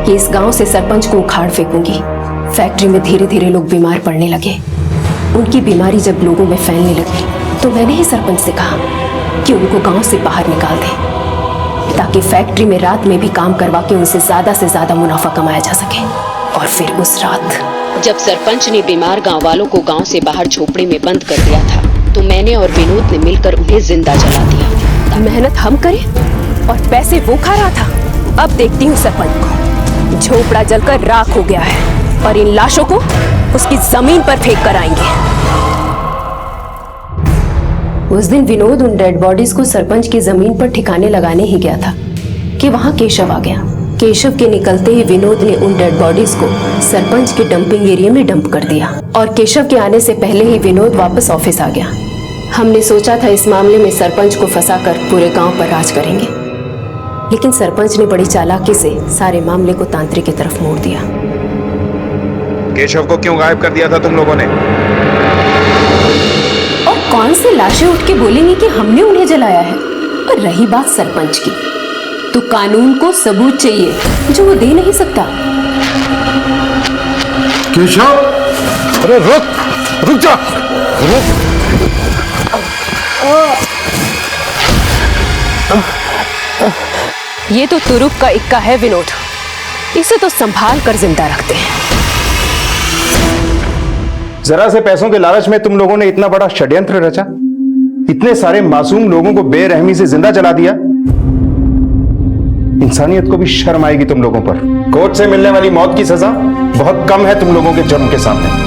कि इस गांव से सरपंच को उखाड़ फेंकूंगी। फैक्ट्री में धीरे धीरे लोग बीमार पड़ने लगे। उनकी बीमारी जब लोगों में फैलने लगी तो मैंने ही सरपंच से कहा कि उनको गांव से बाहर निकाल दें, ताकि फैक्ट्री में रात में भी काम करवा के उनसे ज्यादा से ज्यादा मुनाफा कमाया जा सके। और फिर उस रात जब सरपंच ने बीमार गांव वालों को गांव से बाहर झोपड़ी में बंद कर दिया था, तो मैंने और विनोद ने मिलकर उन्हें जिंदा जला दिया। मेहनत हम करें और पैसे वो खा रहा था। अब देखती हूँ सरपंच को। झोपड़ा जलकर राख हो गया है और इन लाशों को उसकी जमीन पर फेंक कर आएंगे। उस दिन विनोद उन डेड बॉडीज को सरपंच की जमीन पर ठिकाने लगाने ही गया था कि वहां केशव आ गया। केशव के निकलते ही विनोद ने उन डेड बॉडीज को सरपंच के डंपिंग एरिया में डंप कर दिया, और केशव के आने से पहले ही विनोद वापस ऑफिस आ गया। हमने सोचा था इस मामले में सरपंच को फंसाकर पूरे गांव पर राज करेंगे, लेकिन सरपंच ने बड़ी चालाकी से सारे मामले को तांत्रिक की तरफ मोड़ दिया। केशव को क्यों गायब कर दिया था तुम लोगों ने? और कौन से लाशें उठ के बोलेंगे कि हमने उन्हें जलाया है? और रही बात सरपंच की, तो कानून को सबूत चाहिए जो वो दे नहीं सकता। केशव, अरे रुक जा। ये तो तुरुप का इक्का है विनोद, इसे तो संभाल कर जिंदा रखते हैं। जरा से पैसों के लालच में तुम लोगों ने इतना बड़ा षड्यंत्र रचा, इतने सारे मासूम लोगों को बेरहमी से जिंदा जला दिया। इंसानियत को भी शर्म आएगी तुम लोगों पर। कोर्ट से मिलने वाली मौत की सजा बहुत कम है तुम लोगों के जुर्म के सामने।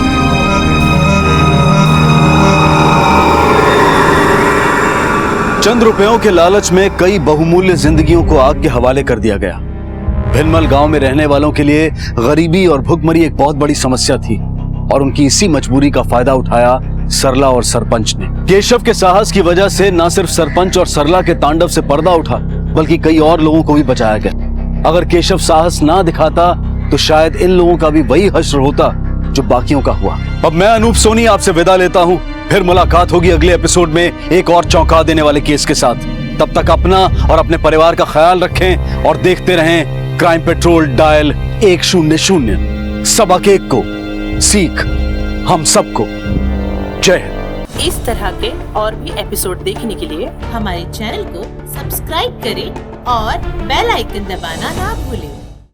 चंद रुपयों के लालच में कई बहुमूल्य जिंदगियों को आग के हवाले कर दिया गया। भिलमल गांव में रहने वालों के लिए गरीबी और भुखमरी एक बहुत बड़ी समस्या थी, और उनकी इसी मजबूरी का फायदा उठाया सरला और सरपंच ने। केशव के साहस की वजह से न सिर्फ सरपंच और सरला के तांडव से पर्दा उठा, बल्कि कई और लोगों को भी बचाया गया। अगर केशव साहस ना दिखाता तो शायद इन लोगों का भी वही हश्र होता जो बाकियों का हुआ। अब मैं अनूप सोनी आपसे विदा लेता हूँ। फिर मुलाकात होगी अगले एपिसोड में एक और चौंका देने वाले केस के साथ। तब तक अपना और अपने परिवार का ख्याल रखें और देखते रहें क्राइम पेट्रोल डायल 100। सबक एक को सीख हम सबको। जय हिंद। इस तरह के और भी एपिसोड देखने के लिए हमारे चैनल को सब्सक्राइब करें और बेल आइकन दबाना ना भूलें।